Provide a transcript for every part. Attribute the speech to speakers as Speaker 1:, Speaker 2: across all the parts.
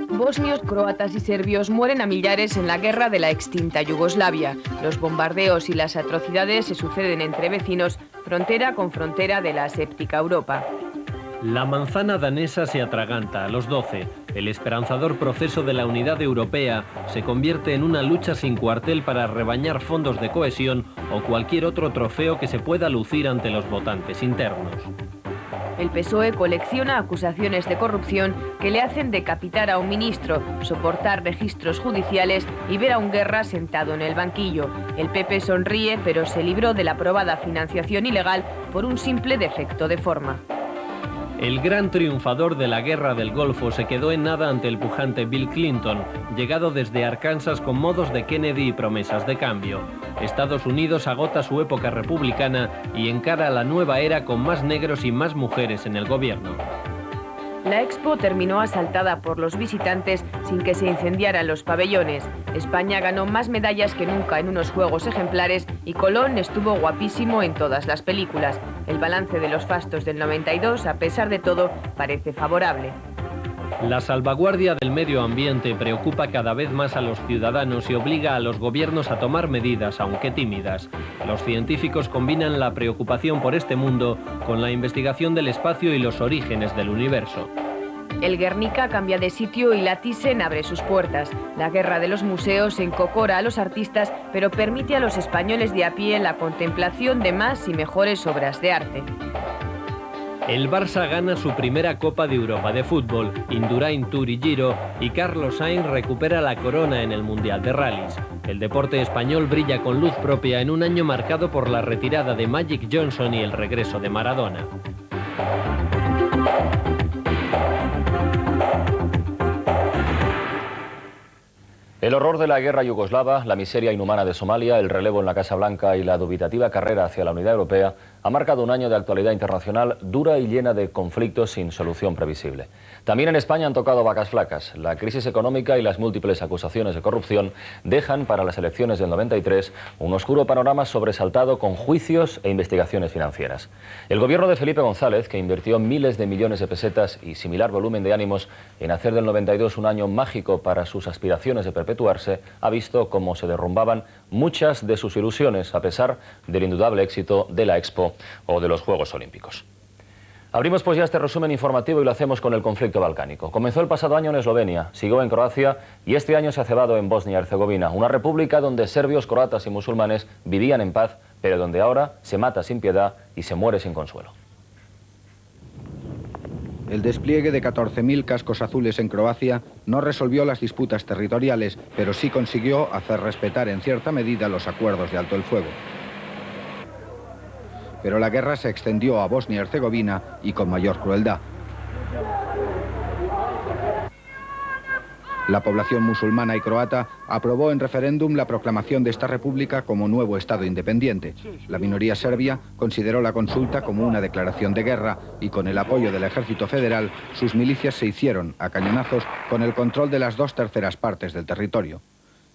Speaker 1: Bosnios, croatas y serbios mueren a millares en la guerra de la extinta Yugoslavia. Los bombardeos y las atrocidades se suceden entre vecinos, frontera con frontera de la aséptica Europa.
Speaker 2: La manzana danesa se atraganta a los 12. El esperanzador proceso de la unidad europea se convierte en una lucha sin cuartel para rebañar fondos de cohesión o cualquier otro trofeo que se pueda lucir ante los votantes internos.
Speaker 1: El PSOE colecciona acusaciones de corrupción que le hacen decapitar a un ministro, soportar registros judiciales y ver a un Guerra sentado en el banquillo. El PP sonríe, pero se libró de la probada financiación ilegal por un simple defecto de forma.
Speaker 2: El gran triunfador de la guerra del Golfo se quedó en nada ante el pujante Bill Clinton, llegado desde Arkansas con modos de Kennedy y promesas de cambio. Estados Unidos agota su época republicana y encara la nueva era con más negros y más mujeres en el gobierno.
Speaker 1: La Expo terminó asaltada por los visitantes sin que se incendiaran los pabellones. España ganó más medallas que nunca en unos juegos ejemplares y Colón estuvo guapísimo en todas las películas. El balance de los fastos del 92, a pesar de todo, parece favorable.
Speaker 2: La salvaguardia del medio ambiente preocupa cada vez más a los ciudadanos y obliga a los gobiernos a tomar medidas, aunque tímidas. Los científicos combinan la preocupación por este mundo con la investigación del espacio y los orígenes del universo.
Speaker 1: El Guernica cambia de sitio y la Thyssen abre sus puertas. La guerra de los museos encocora a los artistas, pero permite a los españoles de a pie la contemplación de más y mejores obras de arte.
Speaker 2: El Barça gana su primera Copa de Europa de fútbol, Indurain Tour y Giro, y Carlos Sainz recupera la corona en el Mundial de Rallys. El deporte español brilla con luz propia en un año marcado por la retirada de Magic Johnson y el regreso de Maradona.
Speaker 3: El horror de la guerra yugoslava, la miseria inhumana de Somalia, el relevo en la Casa Blanca y la dubitativa carrera hacia la unidad europea ha marcado un año de actualidad internacional dura y llena de conflictos sin solución previsible. También en España han tocado vacas flacas. La crisis económica y las múltiples acusaciones de corrupción dejan para las elecciones del 93 un oscuro panorama sobresaltado con juicios e investigaciones financieras. El gobierno de Felipe González, que invirtió miles de millones de pesetas y similar volumen de ánimos en hacer del 92 un año mágico para sus aspiraciones de perpetuarse, ha visto cómo se derrumbaban muchas de sus ilusiones a pesar del indudable éxito de la Expo o de los Juegos Olímpicos. Abrimos pues ya este resumen informativo y lo hacemos con el conflicto balcánico. Comenzó el pasado año en Eslovenia, siguió en Croacia y este año se ha cebado en Bosnia y Herzegovina, una república donde serbios, croatas y musulmanes vivían en paz, pero donde ahora se mata sin piedad y se muere sin consuelo.
Speaker 4: El despliegue de 14.000 cascos azules en Croacia no resolvió las disputas territoriales, pero sí consiguió hacer respetar en cierta medida los acuerdos de alto el fuego. Pero la guerra se extendió a Bosnia y Herzegovina y con mayor crueldad. La población musulmana y croata aprobó en referéndum la proclamación de esta república como nuevo Estado independiente. La minoría serbia consideró la consulta como una declaración de guerra y con el apoyo del ejército federal, sus milicias se hicieron a cañonazos con el control de las 2/3 partes del territorio.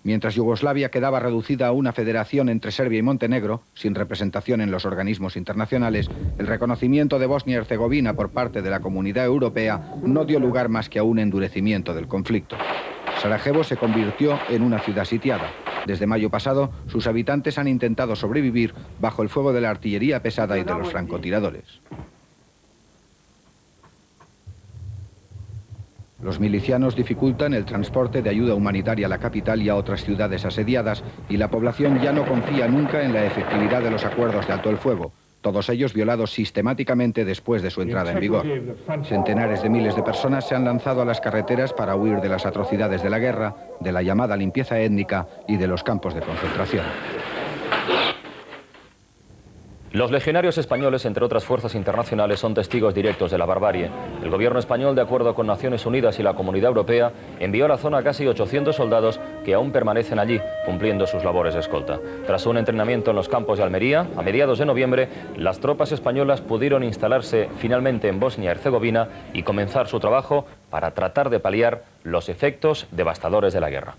Speaker 4: Mientras Yugoslavia quedaba reducida a una federación entre Serbia y Montenegro, sin representación en los organismos internacionales, el reconocimiento de Bosnia y Herzegovina por parte de la Comunidad Europea no dio lugar más que a un endurecimiento del conflicto. Sarajevo se convirtió en una ciudad sitiada. Desde mayo pasado, sus habitantes han intentado sobrevivir bajo el fuego de la artillería pesada y de los francotiradores. Los milicianos dificultan el transporte de ayuda humanitaria a la capital y a otras ciudades asediadas, y la población ya no confía nunca en la efectividad de los acuerdos de alto el fuego, todos ellos violados sistemáticamente después de su entrada en vigor. Centenares de miles de personas se han lanzado a las carreteras para huir de las atrocidades de la guerra, de la llamada limpieza étnica y de los campos de concentración.
Speaker 3: Los legionarios españoles, entre otras fuerzas internacionales, son testigos directos de la barbarie. El gobierno español, de acuerdo con Naciones Unidas y la Comunidad Europea, envió a la zona casi 800 soldados que aún permanecen allí, cumpliendo sus labores de escolta. Tras un entrenamiento en los campos de Almería, a mediados de noviembre, las tropas españolas pudieron instalarse finalmente en Bosnia y Herzegovina y comenzar su trabajo para tratar de paliar los efectos devastadores de la guerra.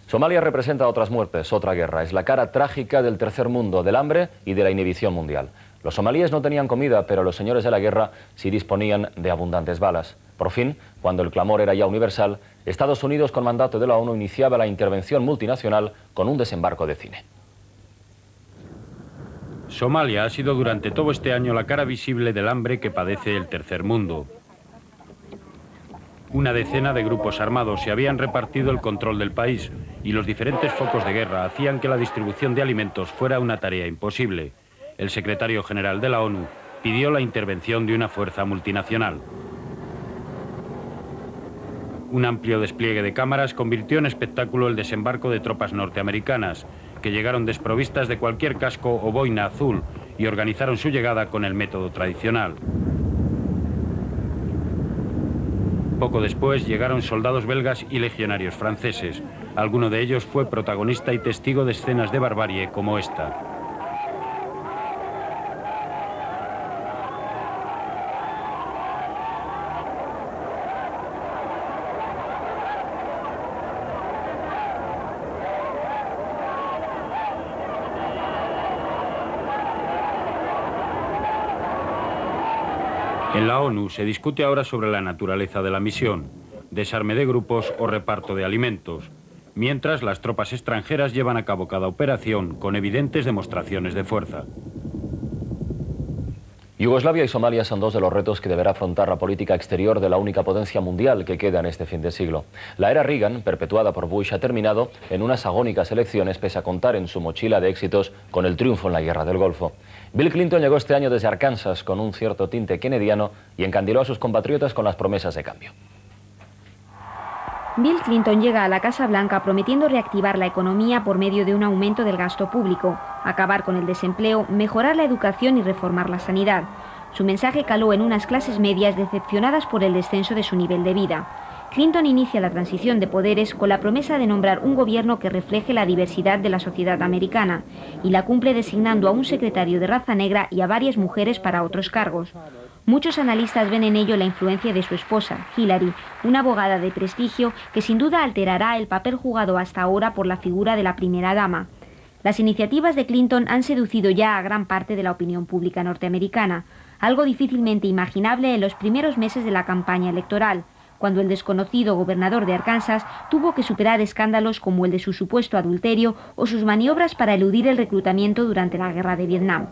Speaker 3: Somalia representa otras muertes, otra guerra. Es la cara trágica del tercer mundo, del hambre y de la inhibición mundial. Los somalíes no tenían comida, pero los señores de la guerra sí disponían de abundantes balas. Por fin, cuando el clamor era ya universal, Estados Unidos, con mandato de la ONU, iniciaba la intervención multinacional con un desembarco de cine.
Speaker 5: Somalia ha sido durante todo este año la cara visible del hambre que padece el tercer mundo. Una decena de grupos armados se habían repartido el control del país y los diferentes focos de guerra hacían que la distribución de alimentos fuera una tarea imposible. El secretario general de la ONU pidió la intervención de una fuerza multinacional. Un amplio despliegue de cámaras convirtió en espectáculo el desembarco de tropas norteamericanas, que llegaron desprovistas de cualquier casco o boina azul y organizaron su llegada con el método tradicional. Poco después llegaron soldados belgas y legionarios franceses. Alguno de ellos fue protagonista y testigo de escenas de barbarie como esta. En la ONU se discute ahora sobre la naturaleza de la misión, desarme de grupos o reparto de alimentos, mientras las tropas extranjeras llevan a cabo cada operación con evidentes demostraciones de fuerza.
Speaker 3: Yugoslavia y Somalia son dos de los retos que deberá afrontar la política exterior de la única potencia mundial que queda en este fin de siglo. La era Reagan, perpetuada por Bush, ha terminado en unas agónicas elecciones pese a contar en su mochila de éxitos con el triunfo en la Guerra del Golfo. Bill Clinton llegó este año desde Arkansas con un cierto tinte kennediano y encandiló a sus compatriotas con las promesas de cambio.
Speaker 6: Bill Clinton llega a la Casa Blanca prometiendo reactivar la economía por medio de un aumento del gasto público, acabar con el desempleo, mejorar la educación y reformar la sanidad. Su mensaje caló en unas clases medias decepcionadas por el descenso de su nivel de vida. Clinton inicia la transición de poderes con la promesa de nombrar un gobierno que refleje la diversidad de la sociedad americana, y la cumple designando a un secretario de raza negra y a varias mujeres para otros cargos. Muchos analistas ven en ello la influencia de su esposa, Hillary, una abogada de prestigio que sin duda alterará el papel jugado hasta ahora por la figura de la primera dama. Las iniciativas de Clinton han seducido ya a gran parte de la opinión pública norteamericana, algo difícilmente imaginable en los primeros meses de la campaña electoral, cuando el desconocido gobernador de Arkansas tuvo que superar escándalos como el de su supuesto adulterio o sus maniobras para eludir el reclutamiento durante la guerra de Vietnam.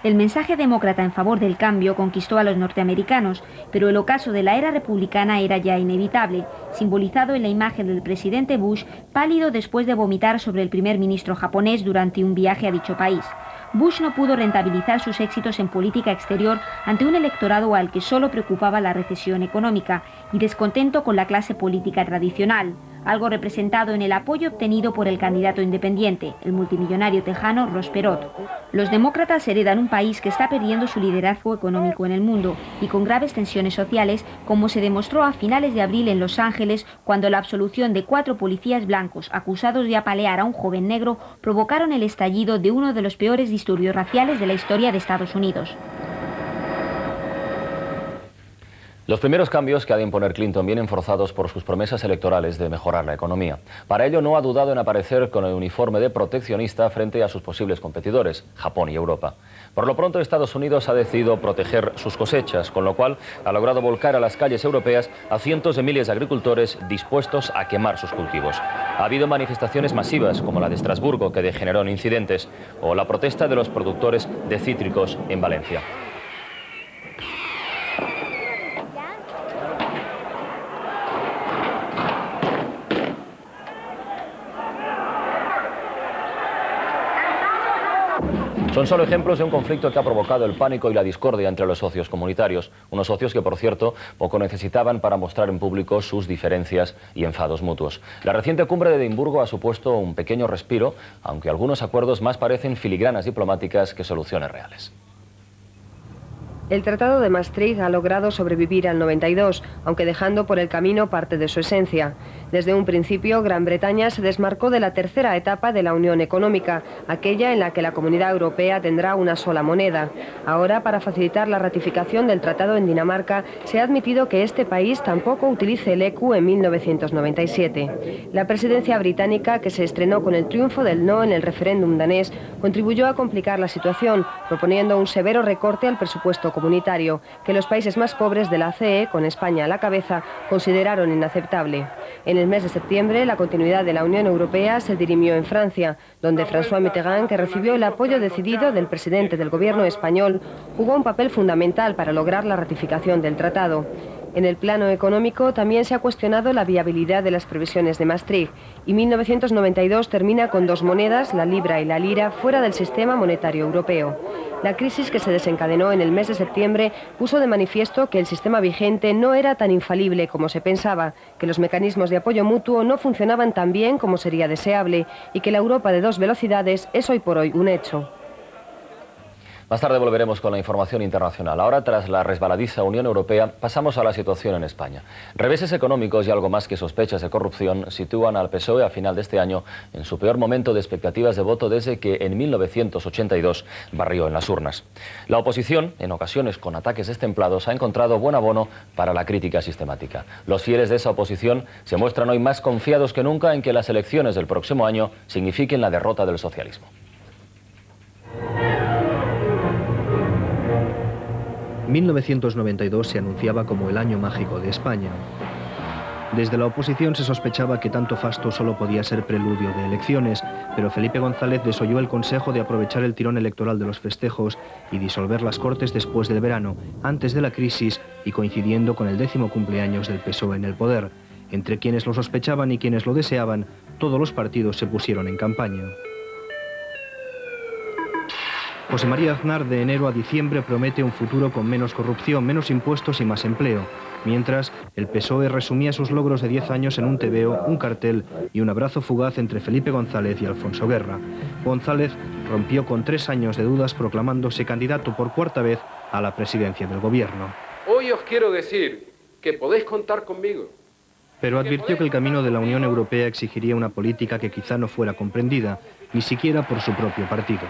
Speaker 6: El mensaje demócrata en favor del cambio conquistó a los norteamericanos, pero el ocaso de la era republicana era ya inevitable, simbolizado en la imagen del presidente Bush pálido después de vomitar sobre el primer ministro japonés durante un viaje a dicho país. Bush no pudo rentabilizar sus éxitos en política exterior ante un electorado al que solo preocupaba la recesión económica y descontento con la clase política tradicional, algo representado en el apoyo obtenido por el candidato independiente, el multimillonario tejano Ross Perot. Los demócratas heredan un país que está perdiendo su liderazgo económico en el mundo y con graves tensiones sociales, como se demostró a finales de abril en Los Ángeles, cuando la absolución de 4 policías blancos acusados de apalear a un joven negro provocaron el estallido de uno de los peores disturbios raciales de la historia de Estados Unidos.
Speaker 3: Los primeros cambios que ha de imponer Clinton vienen forzados por sus promesas electorales de mejorar la economía. Para ello no ha dudado en aparecer con el uniforme de proteccionista frente a sus posibles competidores, Japón y Europa. Por lo pronto, Estados Unidos ha decidido proteger sus cosechas, con lo cual ha logrado volcar a las calles europeas a cientos de miles de agricultores dispuestos a quemar sus cultivos. Ha habido manifestaciones masivas, como la de Estrasburgo, que degeneró en incidentes, o la protesta de los productores de cítricos en Valencia. Son solo ejemplos de un conflicto que ha provocado el pánico y la discordia entre los socios comunitarios, unos socios que, por cierto, poco necesitaban para mostrar en público sus diferencias y enfados mutuos. La reciente cumbre de Edimburgo ha supuesto un pequeño respiro, aunque algunos acuerdos más parecen filigranas diplomáticas que soluciones reales.
Speaker 7: El Tratado de Maastricht ha logrado sobrevivir al 92, aunque dejando por el camino parte de su esencia. Desde un principio, Gran Bretaña se desmarcó de la tercera etapa de la Unión Económica, aquella en la que la Comunidad Europea tendrá una sola moneda. Ahora, para facilitar la ratificación del tratado en Dinamarca, se ha admitido que este país tampoco utilice el ECU en 1997. La presidencia británica, que se estrenó con el triunfo del no en el referéndum danés, contribuyó a complicar la situación, proponiendo un severo recorte al presupuesto comunitario, que los países más pobres de la CE, con España a la cabeza, consideraron inaceptable. En el mes de septiembre, la continuidad de la Unión Europea se dirimió en Francia, donde François Mitterrand, que recibió el apoyo decidido del presidente del gobierno español, jugó un papel fundamental para lograr la ratificación del tratado. En el plano económico también se ha cuestionado la viabilidad de las previsiones de Maastricht, y 1992 termina con dos monedas, la libra y la lira, fuera del sistema monetario europeo. La crisis que se desencadenó en el mes de septiembre puso de manifiesto que el sistema vigente no era tan infalible como se pensaba, que los mecanismos de apoyo mutuo no funcionaban tan bien como sería deseable y que la Europa de dos velocidades es hoy por hoy un hecho.
Speaker 3: Más tarde volveremos con la información internacional. Ahora, tras la resbaladiza Unión Europea, pasamos a la situación en España. Reveses económicos y algo más que sospechas de corrupción sitúan al PSOE a final de este año en su peor momento de expectativas de voto desde que en 1982 barrió en las urnas. La oposición, en ocasiones con ataques destemplados, ha encontrado buen abono para la crítica sistemática. Los fieles de esa oposición se muestran hoy más confiados que nunca en que las elecciones del próximo año signifiquen la derrota del socialismo.
Speaker 8: 1992 se anunciaba como el año mágico de España. Desde la oposición se sospechaba que tanto fasto solo podía ser preludio de elecciones, pero Felipe González desoyó el consejo de aprovechar el tirón electoral de los festejos y disolver las Cortes después del verano, antes de la crisis y coincidiendo con el 10º cumpleaños del PSOE en el poder. Entre quienes lo sospechaban y quienes lo deseaban, todos los partidos se pusieron en campaña. José María Aznar, de enero a diciembre, promete un futuro con menos corrupción, menos impuestos y más empleo. Mientras, el PSOE resumía sus logros de 10 años en un tebeo, un cartel y un abrazo fugaz entre Felipe González y Alfonso Guerra. González rompió con 3 años de dudas proclamándose candidato por cuarta vez a la presidencia del gobierno.
Speaker 9: Hoy os quiero decir que podéis contar conmigo.
Speaker 8: Pero advirtió que el camino de la Unión Europea exigiría una política que quizá no fuera comprendida, ni siquiera por su propio partido.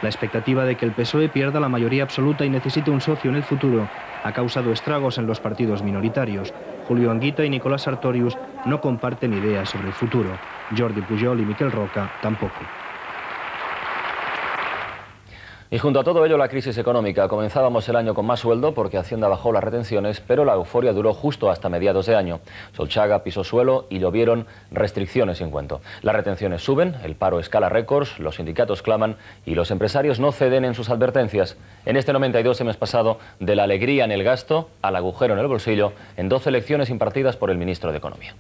Speaker 8: La expectativa de que el PSOE pierda la mayoría absoluta y necesite un socio en el futuro ha causado estragos en los partidos minoritarios. Julio Anguita y Nicolás Sartorius no comparten ideas sobre el futuro. Jordi Pujol y Miquel Roca tampoco.
Speaker 3: Y junto a todo ello, la crisis económica. Comenzábamos el año con más sueldo porque Hacienda bajó las retenciones, pero la euforia duró justo hasta mediados de año. Solchaga pisó suelo y llovieron restricciones sin cuento. Las retenciones suben, el paro escala récords, los sindicatos claman y los empresarios no ceden en sus advertencias. En este 92 hemos pasado de la alegría en el gasto al agujero en el bolsillo en 12 lecciones impartidas por el ministro de Economía.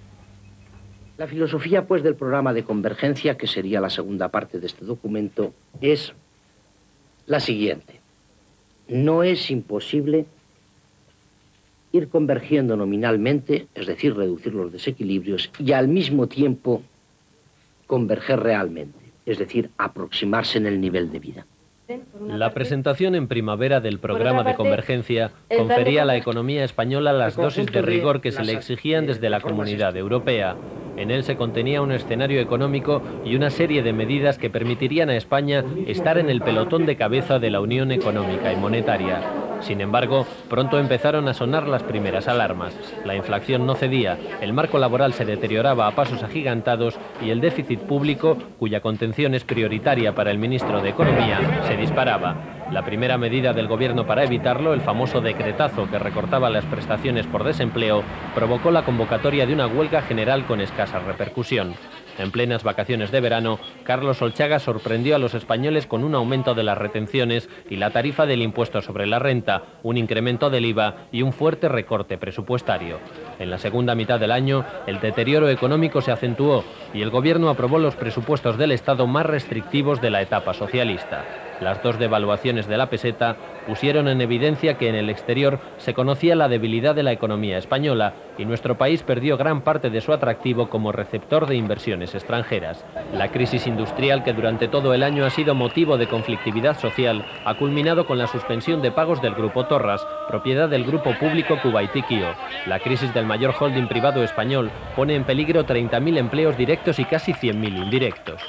Speaker 10: La filosofía, pues, del programa de convergencia, que sería la segunda parte de este documento, es la siguiente: no es imposible ir convergiendo nominalmente, es decir, reducir los desequilibrios, y al mismo tiempo converger realmente, es decir, aproximarse en el nivel de vida.
Speaker 2: La presentación en primavera del programa de convergencia confería a la economía española las dosis de rigor que se le exigían desde la Comunidad Europea. En él se contenía un escenario económico y una serie de medidas que permitirían a España estar en el pelotón de cabeza de la Unión Económica y Monetaria. Sin embargo, pronto empezaron a sonar las primeras alarmas. La inflación no cedía, el marco laboral se deterioraba a pasos agigantados y el déficit público, cuya contención es prioritaria para el ministro de Economía, se disparaba. La primera medida del gobierno para evitarlo, el famoso decretazo que recortaba las prestaciones por desempleo, provocó la convocatoria de una huelga general con escasa repercusión. En plenas vacaciones de verano, Carlos Solchaga sorprendió a los españoles con un aumento de las retenciones y la tarifa del impuesto sobre la renta, un incremento del IVA y un fuerte recorte presupuestario. En la segunda mitad del año, el deterioro económico se acentuó y el gobierno aprobó los presupuestos del Estado más restrictivos de la etapa socialista. Las dos devaluaciones de la peseta pusieron en evidencia que en el exterior se conocía la debilidad de la economía española y nuestro país perdió gran parte de su atractivo como receptor de inversiones extranjeras. La crisis industrial, que durante todo el año ha sido motivo de conflictividad social, ha culminado con la suspensión de pagos del Grupo Torras, propiedad del grupo público Kuwaití Kio. La crisis del mayor holding privado español, pone en peligro 30.000 empleos directos y casi 100.000 indirectos.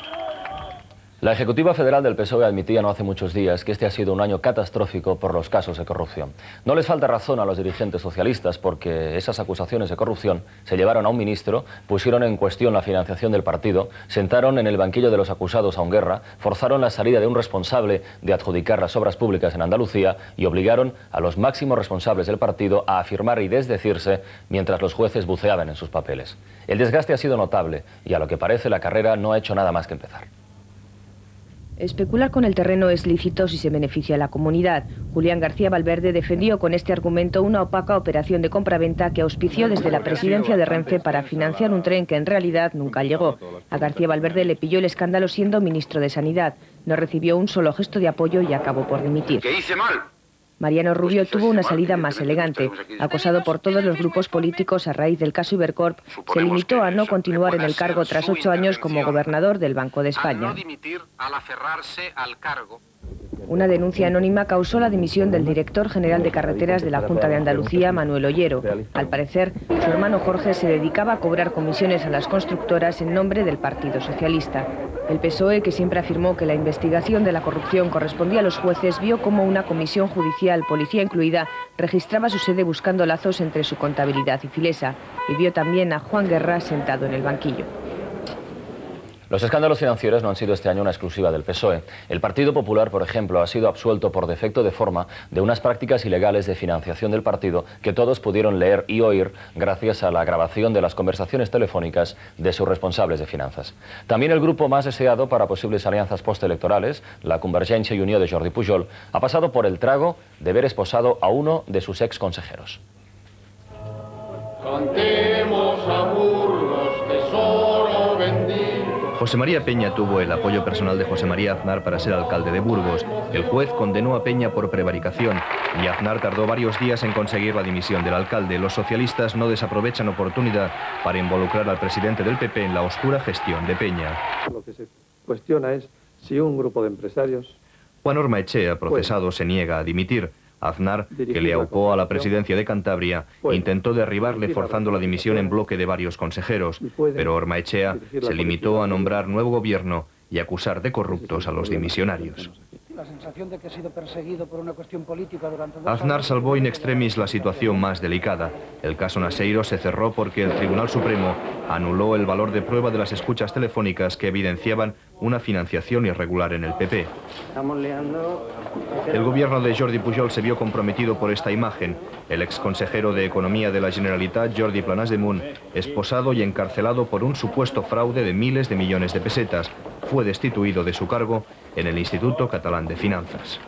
Speaker 3: La Ejecutiva Federal del PSOE admitía no hace muchos días que este ha sido un año catastrófico por los casos de corrupción. No les falta razón a los dirigentes socialistas porque esas acusaciones de corrupción se llevaron a un ministro, pusieron en cuestión la financiación del partido, sentaron en el banquillo de los acusados a Onguerra, forzaron la salida de un responsable de adjudicar las obras públicas en Andalucía y obligaron a los máximos responsables del partido a afirmar y desdecirse mientras los jueces buceaban en sus papeles. El desgaste ha sido notable y a lo que parece la carrera no ha hecho nada más que empezar.
Speaker 1: Especular con el terreno es lícito si se beneficia a la comunidad. Julián García Valverde defendió con este argumento una opaca operación de compraventa que auspició desde la presidencia de Renfe para financiar un tren que en realidad nunca llegó. A García Valverde le pilló el escándalo siendo ministro de Sanidad. No recibió un solo gesto de apoyo y acabó por dimitir.
Speaker 11: ¿Qué hice mal?
Speaker 1: Mariano Rubio tuvo una salida más elegante. Acosado por todos los grupos políticos a raíz del caso Ibercorp, se limitó a no continuar en el cargo tras 8 años como gobernador del Banco de España. Una denuncia anónima causó la dimisión del director general de carreteras de la Junta de Andalucía, Manuel Ollero. Al parecer, su hermano Jorge se dedicaba a cobrar comisiones a las constructoras en nombre del Partido Socialista. El PSOE, que siempre afirmó que la investigación de la corrupción correspondía a los jueces, vio cómo una comisión judicial, policía incluida, registraba su sede buscando lazos entre su contabilidad y Filesa, y vio también a Juan Guerra sentado en el banquillo.
Speaker 3: Los escándalos financieros no han sido este año una exclusiva del PSOE. El Partido Popular, por ejemplo, ha sido absuelto por defecto de forma de unas prácticas ilegales de financiación del partido que todos pudieron leer y oír gracias a la grabación de las conversaciones telefónicas de sus responsables de finanzas. También el grupo más deseado para posibles alianzas postelectorales, la Convergencia y Unió de Jordi Pujol, ha pasado por el trago de ver esposado a uno de sus ex consejeros.
Speaker 12: Cantemos a Burgos, tesoro bendito.
Speaker 8: José María Peña tuvo el apoyo personal de José María Aznar para ser alcalde de Burgos. El juez condenó a Peña por prevaricación y Aznar tardó varios días en conseguir la dimisión del alcalde. Los socialistas no desaprovechan oportunidad para involucrar al presidente del PP en la oscura gestión de Peña.
Speaker 13: Lo que se cuestiona es si un grupo de empresarios...
Speaker 8: Juan Ormaechea, procesado, se niega a dimitir. Aznar, que le aupó a la presidencia de Cantabria, intentó derribarle forzando la dimisión en bloque de varios consejeros, pero Ormaechea se limitó a nombrar nuevo gobierno y acusar de corruptos a los dimisionarios.
Speaker 14: La sensación de que ha sido perseguido por una cuestión política durante 2 años.
Speaker 8: Aznar salvó in extremis la situación más delicada. El caso Naseiro se cerró porque el Tribunal Supremo anuló el valor de prueba de las escuchas telefónicas que evidenciaban una financiación irregular en el PP.
Speaker 10: Estamos liando...
Speaker 8: El gobierno de Jordi Pujol se vio comprometido por esta imagen. El exconsejero de Economía de la Generalitat, Jordi Planasdemunt, esposado y encarcelado por un supuesto fraude de miles de millones de pesetas, fue destituido de su cargo en el Instituto Catalán de Finanzas.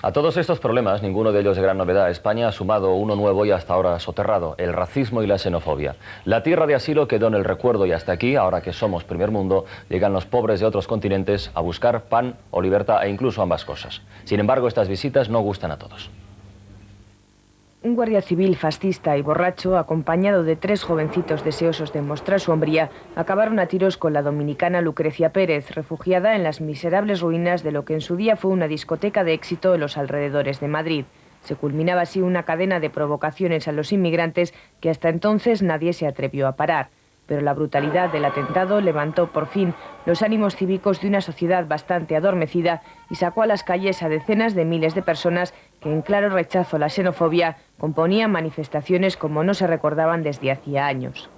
Speaker 3: A todos estos problemas, ninguno de ellos de gran novedad, España ha sumado uno nuevo y hasta ahora soterrado, el racismo y la xenofobia. La tierra de asilo quedó en el recuerdo y hasta aquí, ahora que somos primer mundo, llegan los pobres de otros continentes a buscar pan o libertad e incluso ambas cosas. Sin embargo, estas visitas no gustan a todos.
Speaker 1: Un guardia civil fascista y borracho, acompañado de 3 jovencitos deseosos de mostrar su hombría, acabaron a tiros con la dominicana Lucrecia Pérez, refugiada en las miserables ruinas de lo que en su día fue una discoteca de éxito en los alrededores de Madrid. Se culminaba así una cadena de provocaciones a los inmigrantes que hasta entonces nadie se atrevió a parar. Pero la brutalidad del atentado levantó por fin los ánimos cívicos de una sociedad bastante adormecida y sacó a las calles a decenas de miles de personas que, en claro rechazo a la xenofobia, componían manifestaciones como no se recordaban desde hacía años.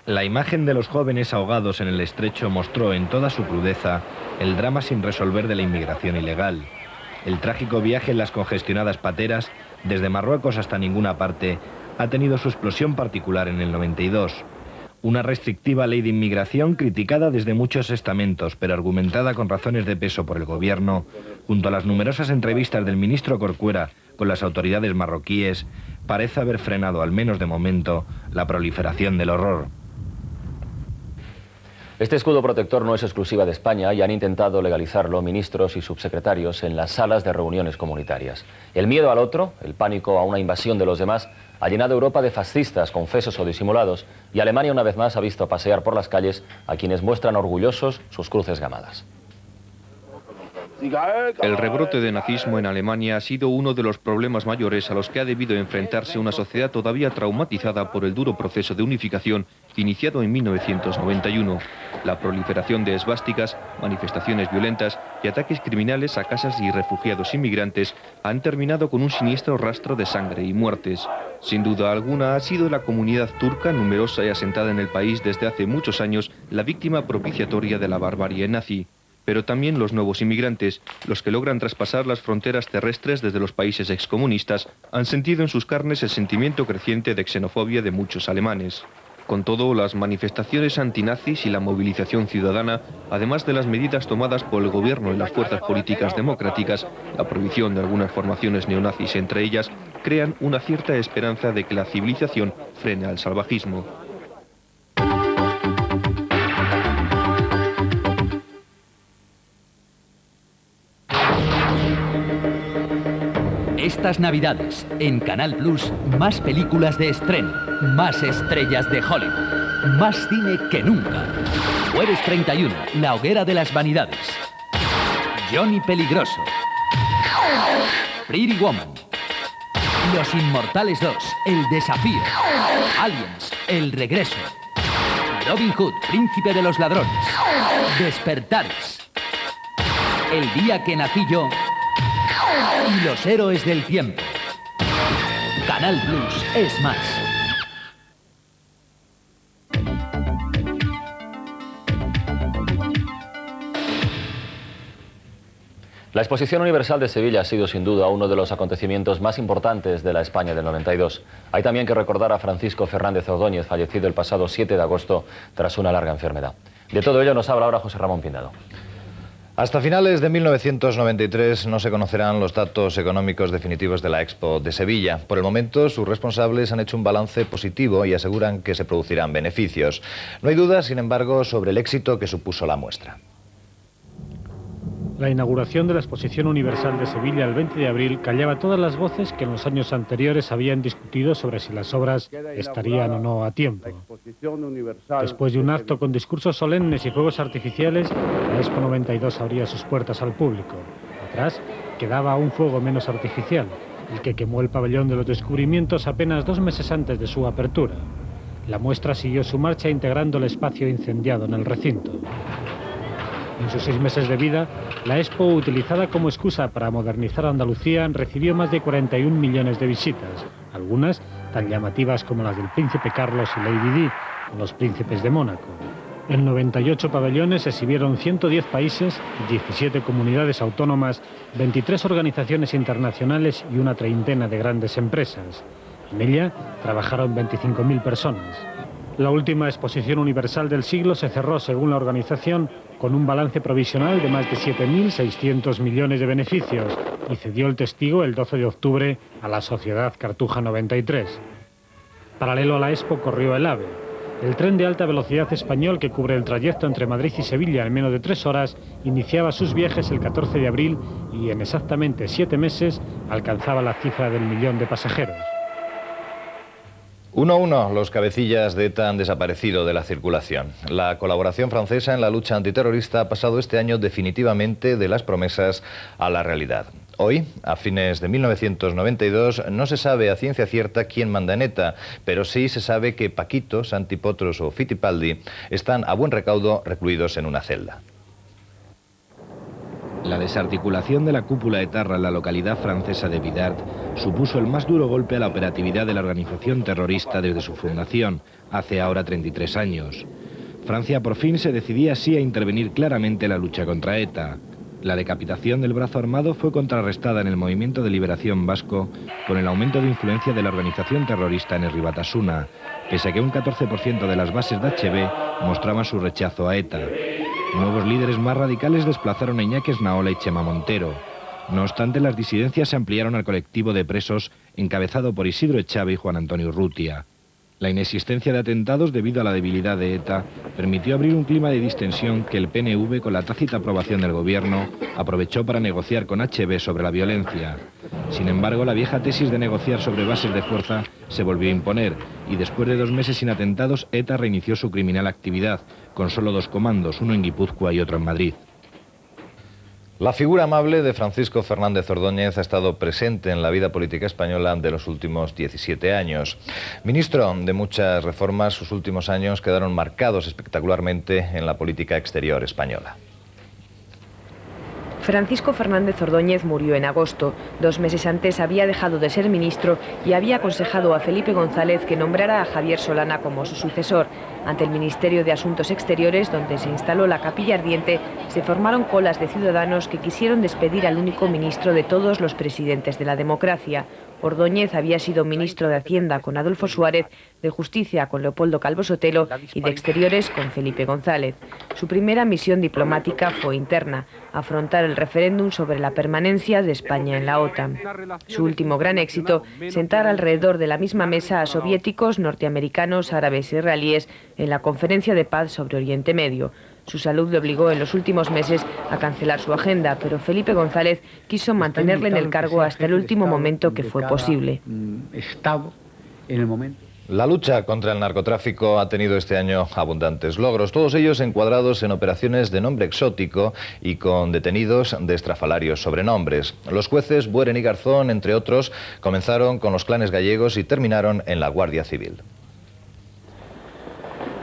Speaker 8: La imagen de los jóvenes ahogados en el estrecho mostró en toda su crudeza el drama sin resolver de la inmigración ilegal. El trágico viaje en las congestionadas pateras, desde Marruecos hasta ninguna parte, ha tenido su explosión particular en el 92. Una restrictiva ley de inmigración criticada desde muchos estamentos, pero argumentada con razones de peso por el gobierno, junto a las numerosas entrevistas del ministro Corcuera con las autoridades marroquíes, parece haber frenado, al menos de momento, la proliferación del horror.
Speaker 3: Este escudo protector no es exclusiva de España y han intentado legalizarlo ministros y subsecretarios en las salas de reuniones comunitarias. El miedo al otro, el pánico a una invasión de los demás, ha llenado Europa de fascistas, confesos o disimulados, y Alemania una vez más ha visto pasear por las calles a quienes muestran orgullosos sus cruces gamadas.
Speaker 11: El rebrote de nazismo en Alemania ha sido uno de los problemas mayores a los que ha debido enfrentarse una sociedad todavía traumatizada por el duro proceso de unificación iniciado en 1991. La proliferación de esvásticas, manifestaciones violentas y ataques criminales a casas y refugiados inmigrantes han terminado con un siniestro rastro de sangre y muertes. Sin duda alguna ha sido la comunidad turca, numerosa y asentada en el país desde hace muchos años, la víctima propiciatoria de la barbarie nazi. Pero también los nuevos inmigrantes, los que logran traspasar las fronteras terrestres desde los países excomunistas, han sentido en sus carnes el sentimiento creciente de xenofobia de muchos alemanes. Con todo, las manifestaciones antinazis y la movilización ciudadana, además de las medidas tomadas por el gobierno y las fuerzas políticas democráticas, la prohibición de algunas formaciones neonazis entre ellas, crean una cierta esperanza de que la civilización frene al salvajismo.
Speaker 15: Estas Navidades, en Canal Plus, más películas de estreno, más estrellas de Hollywood, más cine que nunca. Jueves 31, La hoguera de las vanidades. Johnny Peligroso. Pretty Woman. Los Inmortales 2, El desafío. Aliens, El regreso. Robin Hood, Príncipe de los ladrones. Despertares. El día que nací yo. Y los héroes del tiempo. Canal Plus es más.
Speaker 3: La Exposición Universal de Sevilla ha sido sin duda uno de los acontecimientos más importantes de la España del 92. Hay también que recordar a Francisco Fernández Ordóñez, fallecido el pasado 7 de agosto tras una larga enfermedad. De todo ello nos habla ahora José Ramón Pindado.
Speaker 16: Hasta finales de 1993 no se conocerán los datos económicos definitivos de la Expo de Sevilla. Por el momento, sus responsables han hecho un balance positivo y aseguran que se producirán beneficios. No hay duda, sin embargo, sobre el éxito que supuso la muestra.
Speaker 17: La inauguración de la Exposición Universal de Sevilla el 20 de abril callaba todas las voces que en los años anteriores habían discutido sobre si las obras estarían o no a tiempo. Después de un acto con discursos solemnes y fuegos artificiales, la Expo 92 abría sus puertas al público. Atrás quedaba un fuego menos artificial, el que quemó el pabellón de los descubrimientos apenas 2 meses antes de su apertura. La muestra siguió su marcha integrando el espacio incendiado en el recinto. En sus 6 meses de vida, la Expo, utilizada como excusa para modernizar Andalucía, recibió más de 41 millones de visitas, algunas tan llamativas como las del Príncipe Carlos y Lady Di, o los Príncipes de Mónaco. En 98 pabellones se exhibieron 110 países, 17 comunidades autónomas, 23 organizaciones internacionales y una treintena de grandes empresas. En ella trabajaron 25.000 personas. La última exposición universal del siglo se cerró, según la organización, con un balance provisional de más de 7.600 millones de beneficios y cedió el testigo el 12 de octubre a la Sociedad Cartuja 93. Paralelo a la Expo corrió el AVE, el tren de alta velocidad español que cubre el trayecto entre Madrid y Sevilla en menos de 3 horas, iniciaba sus viajes el 14 de abril y en exactamente 7 meses alcanzaba la cifra del 1.000.000 de pasajeros.
Speaker 16: Uno a uno, los cabecillas de ETA han desaparecido de la circulación. La colaboración francesa en la lucha antiterrorista ha pasado este año definitivamente de las promesas a la realidad. Hoy, a fines de 1992, no se sabe a ciencia cierta quién manda en ETA, pero sí se sabe que Paquito, Santi Potros o Fittipaldi están a buen recaudo recluidos en una celda.
Speaker 8: La desarticulación de la cúpula etarra en la localidad francesa de Bidart supuso el más duro golpe a la operatividad de la organización terrorista desde su fundación, hace ahora 33 años. Francia por fin se decidía así a intervenir claramente en la lucha contra ETA. La decapitación del brazo armado fue contrarrestada en el movimiento de liberación vasco con el aumento de influencia de la organización terrorista en Herri Batasuna, pese a que un 14% de las bases de HB mostraban su rechazo a ETA. Nuevos líderes más radicales desplazaron a Iñaki Esnaola y Chema Montero. No obstante, las disidencias se ampliaron al colectivo de presos encabezado por Isidro Echave y Juan Antonio Urrutia. La inexistencia de atentados debido a la debilidad de ETA permitió abrir un clima de distensión que el PNV, con la tácita aprobación del gobierno, aprovechó para negociar con HB sobre la violencia. Sin embargo, la vieja tesis de negociar sobre bases de fuerza se volvió a imponer y después de 2 meses sin atentados, ETA reinició su criminal actividad, con solo 2 comandos, uno en Guipúzcoa y otro en Madrid.
Speaker 16: La figura amable de Francisco Fernández Ordóñez ha estado presente en la vida política española de los últimos 17 años. Ministro de muchas reformas, sus últimos años quedaron marcados espectacularmente en la política exterior española.
Speaker 1: Francisco Fernández Ordóñez murió en agosto. 2 meses antes había dejado de ser ministro y había aconsejado a Felipe González que nombrara a Javier Solana como su sucesor. Ante el Ministerio de Asuntos Exteriores, donde se instaló la capilla ardiente, se formaron colas de ciudadanos que quisieron despedir al único ministro de todos los presidentes de la democracia. Ordóñez había sido ministro de Hacienda con Adolfo Suárez, de Justicia con Leopoldo Calvo Sotelo y de Exteriores con Felipe González. Su primera misión diplomática fue interna, afrontar el referéndum sobre la permanencia de España en la OTAN. Su último gran éxito, sentar alrededor de la misma mesa a soviéticos, norteamericanos, árabes y israelíes en la Conferencia de Paz sobre Oriente Medio. Su salud le obligó en los últimos meses a cancelar su agenda, pero Felipe González quiso mantenerle en el cargo hasta el último momento que fue posible.
Speaker 16: La lucha contra el narcotráfico ha tenido este año abundantes logros, todos ellos encuadrados en operaciones de nombre exótico y con detenidos de estrafalarios sobrenombres. Los jueces Bueren y Garzón, entre otros, comenzaron con los clanes gallegos y terminaron en la Guardia Civil.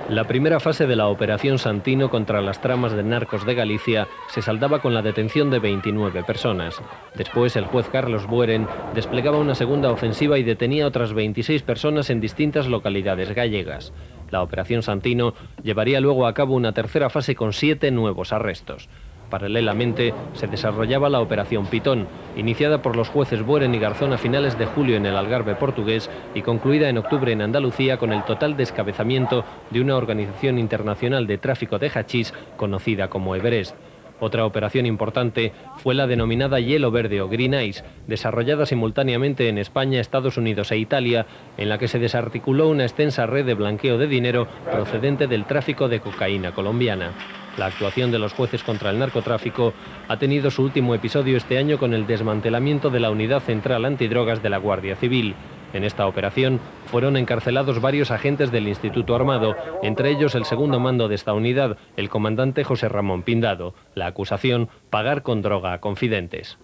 Speaker 2: La primera fase de la Operación Santino contra las tramas de narcos de Galicia se saldaba con la detención de 29 personas. Después, el juez Carlos Bueren desplegaba una segunda ofensiva y detenía a otras 26 personas en distintas localidades gallegas. La Operación Santino llevaría luego a cabo una tercera fase con 7 nuevos arrestos. Paralelamente, se desarrollaba la Operación Pitón, iniciada por los jueces Bueren y Garzón a finales de julio en el Algarve portugués y concluida en octubre en Andalucía con el total descabezamiento de una organización internacional de tráfico de hachís conocida como Everest. Otra operación importante fue la denominada Hielo Verde o Green Ice, desarrollada simultáneamente en España, Estados Unidos e Italia, en la que se desarticuló una extensa red de blanqueo de dinero procedente del tráfico de cocaína colombiana. La actuación de los jueces contra el narcotráfico ha tenido su último episodio este año con el desmantelamiento de la Unidad Central Antidrogas de la Guardia Civil. En esta operación fueron encarcelados varios agentes del Instituto Armado, entre ellos el segundo mando de esta unidad, el comandante José Ramón Pindado. La acusación, pagar con droga a confidentes.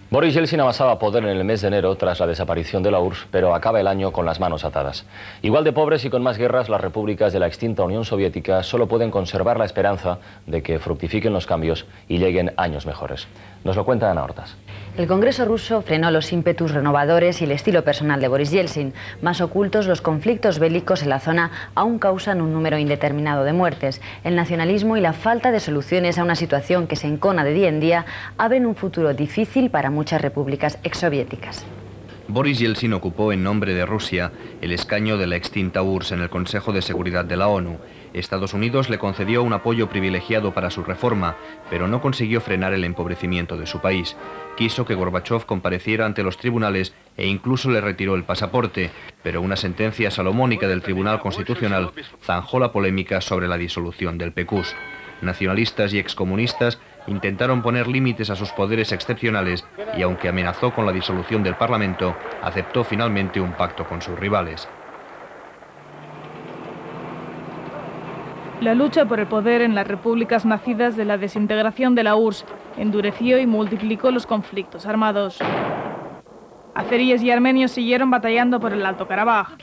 Speaker 3: Boris Yeltsin amasaba poder en el mes de enero tras la desaparición de la URSS, pero acaba el año con las manos atadas. Igual de pobres y con más guerras, las repúblicas de la extinta Unión Soviética solo pueden conservar la esperanza de que fructifiquen los cambios y lleguen años mejores. Nos lo cuenta Ana Hortas.
Speaker 18: El Congreso ruso frenó los ímpetus renovadores y el estilo personal de Boris Yeltsin. Más ocultos, los conflictos bélicos en la zona aún causan un número indeterminado de muertes. El nacionalismo y la falta de soluciones a una situación que se encona de día en día abren un futuro difícil para muchas repúblicas exsoviéticas.
Speaker 8: Boris Yeltsin ocupó en nombre de Rusia el escaño de la extinta URSS en el Consejo de Seguridad de la ONU. Estados Unidos le concedió un apoyo privilegiado para su reforma, pero no consiguió frenar el empobrecimiento de su país. Quiso que Gorbachov compareciera ante los tribunales e incluso le retiró el pasaporte, pero una sentencia salomónica del Tribunal Constitucional zanjó la polémica sobre la disolución del PQS. Nacionalistas y excomunistas intentaron poner límites a sus poderes excepcionales y, aunque amenazó con la disolución del Parlamento, aceptó finalmente un pacto con sus rivales.
Speaker 19: La lucha por el poder en las repúblicas nacidas de la desintegración de la URSS endureció y multiplicó los conflictos armados. Azeríes y armenios siguieron batallando por el Alto Karabaj.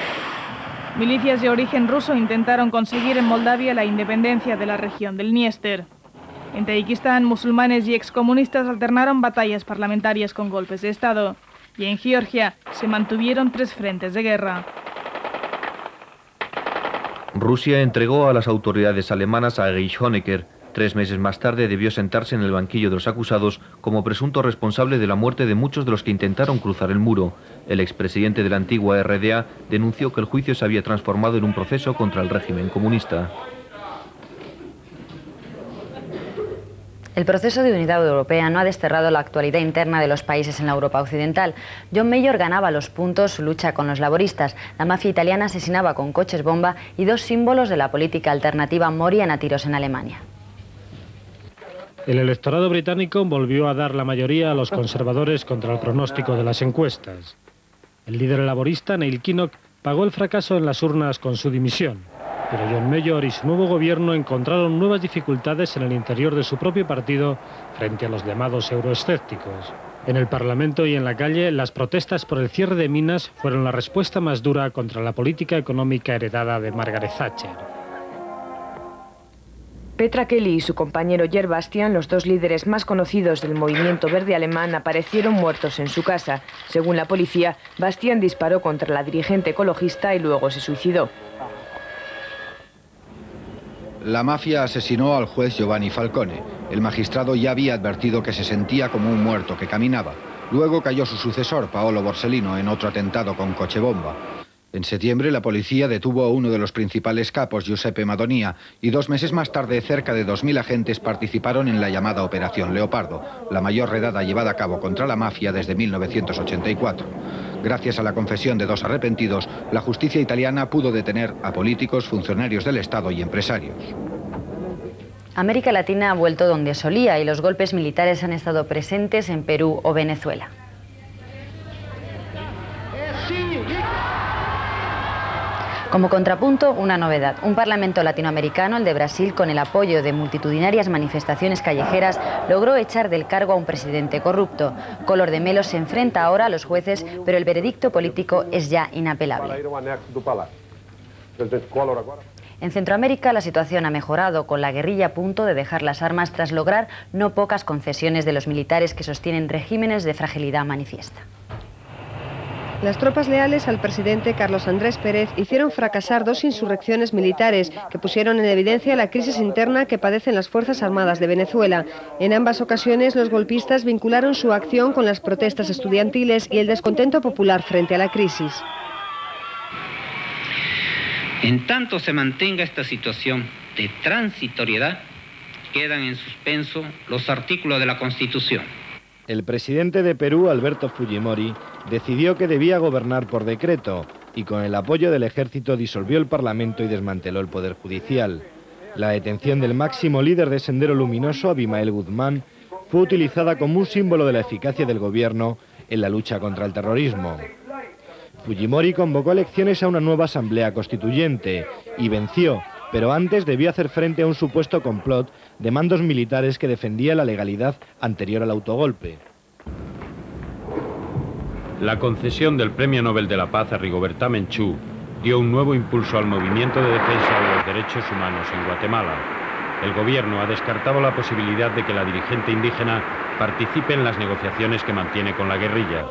Speaker 19: Milicias de origen ruso intentaron conseguir en Moldavia la independencia de la región del Dniester. En Tayikistán, musulmanes y excomunistas alternaron batallas parlamentarias con golpes de Estado. Y en Georgia se mantuvieron 3 frentes de guerra.
Speaker 8: Rusia entregó a las autoridades alemanas a Erich Honecker. 3 meses más tarde debió sentarse en el banquillo de los acusados como presunto responsable de la muerte de muchos de los que intentaron cruzar el muro. El expresidente de la antigua RDA denunció que el juicio se había transformado en un proceso contra el régimen comunista.
Speaker 18: El proceso de unidad europea no ha desterrado la actualidad interna de los países en la Europa occidental. John Major ganaba los puntos su lucha con los laboristas. La mafia italiana asesinaba con coches bomba y 2 símbolos de la política alternativa morían a tiros en Alemania.
Speaker 17: El electorado británico volvió a dar la mayoría a los conservadores contra el pronóstico de las encuestas. El líder laborista, Neil Kinnock, pagó el fracaso en las urnas con su dimisión. Pero John Major y su nuevo gobierno encontraron nuevas dificultades en el interior de su propio partido frente a los llamados euroescépticos. En el Parlamento y en la calle, las protestas por el cierre de minas fueron la respuesta más dura contra la política económica heredada de Margaret Thatcher.
Speaker 1: Petra Kelly y su compañero Ger Bastian, los dos líderes más conocidos del movimiento verde alemán, aparecieron muertos en su casa. Según la policía, Bastian disparó contra la dirigente ecologista y luego se suicidó.
Speaker 4: La mafia asesinó al juez Giovanni Falcone. El magistrado ya había advertido que se sentía como un muerto que caminaba. Luego cayó su sucesor, Paolo Borsellino, en otro atentado con coche bomba. En septiembre, la policía detuvo a uno de los principales capos, Giuseppe Madonia, y 2 meses más tarde, cerca de 2000 agentes participaron en la llamada Operación Leopardo, la mayor redada llevada a cabo contra la mafia desde 1984. Gracias a la confesión de 2 arrepentidos, la justicia italiana pudo detener a políticos, funcionarios del Estado y empresarios.
Speaker 18: América Latina ha vuelto donde solía y los golpes militares han estado presentes en Perú o Venezuela. Como contrapunto, una novedad. Un parlamento latinoamericano, el de Brasil, con el apoyo de multitudinarias manifestaciones callejeras, logró echar del cargo a un presidente corrupto. Collor de Mello se enfrenta ahora a los jueces, pero el veredicto político es ya inapelable. En Centroamérica la situación ha mejorado, con la guerrilla a punto de dejar las armas tras lograr no pocas concesiones de los militares que sostienen regímenes de fragilidad manifiesta.
Speaker 7: Las tropas leales al presidente Carlos Andrés Pérez hicieron fracasar 2 insurrecciones militares que pusieron en evidencia la crisis interna que padecen las Fuerzas Armadas de Venezuela. En ambas ocasiones, los golpistas vincularon su acción con las protestas estudiantiles y el descontento popular frente a la crisis.
Speaker 20: En tanto se mantenga esta situación de transitoriedad, quedan en suspenso los artículos de la Constitución.
Speaker 21: El presidente de Perú, Alberto Fujimori, decidió que debía gobernar por decreto y con el apoyo del ejército disolvió el Parlamento y desmanteló el Poder Judicial. La detención del máximo líder de Sendero Luminoso, Abimael Guzmán, fue utilizada como un símbolo de la eficacia del gobierno en la lucha contra el terrorismo. Fujimori convocó elecciones a una nueva asamblea constituyente y venció, pero antes debió hacer frente a un supuesto complot de mandos militares que defendía la legalidad anterior al autogolpe.
Speaker 5: La concesión del Premio Nobel de la Paz a Rigoberta Menchú dio un nuevo impulso al movimiento de defensa de los derechos humanos en Guatemala. El gobierno ha descartado la posibilidad de que la dirigente indígena participe en las negociaciones que mantiene con la guerrilla.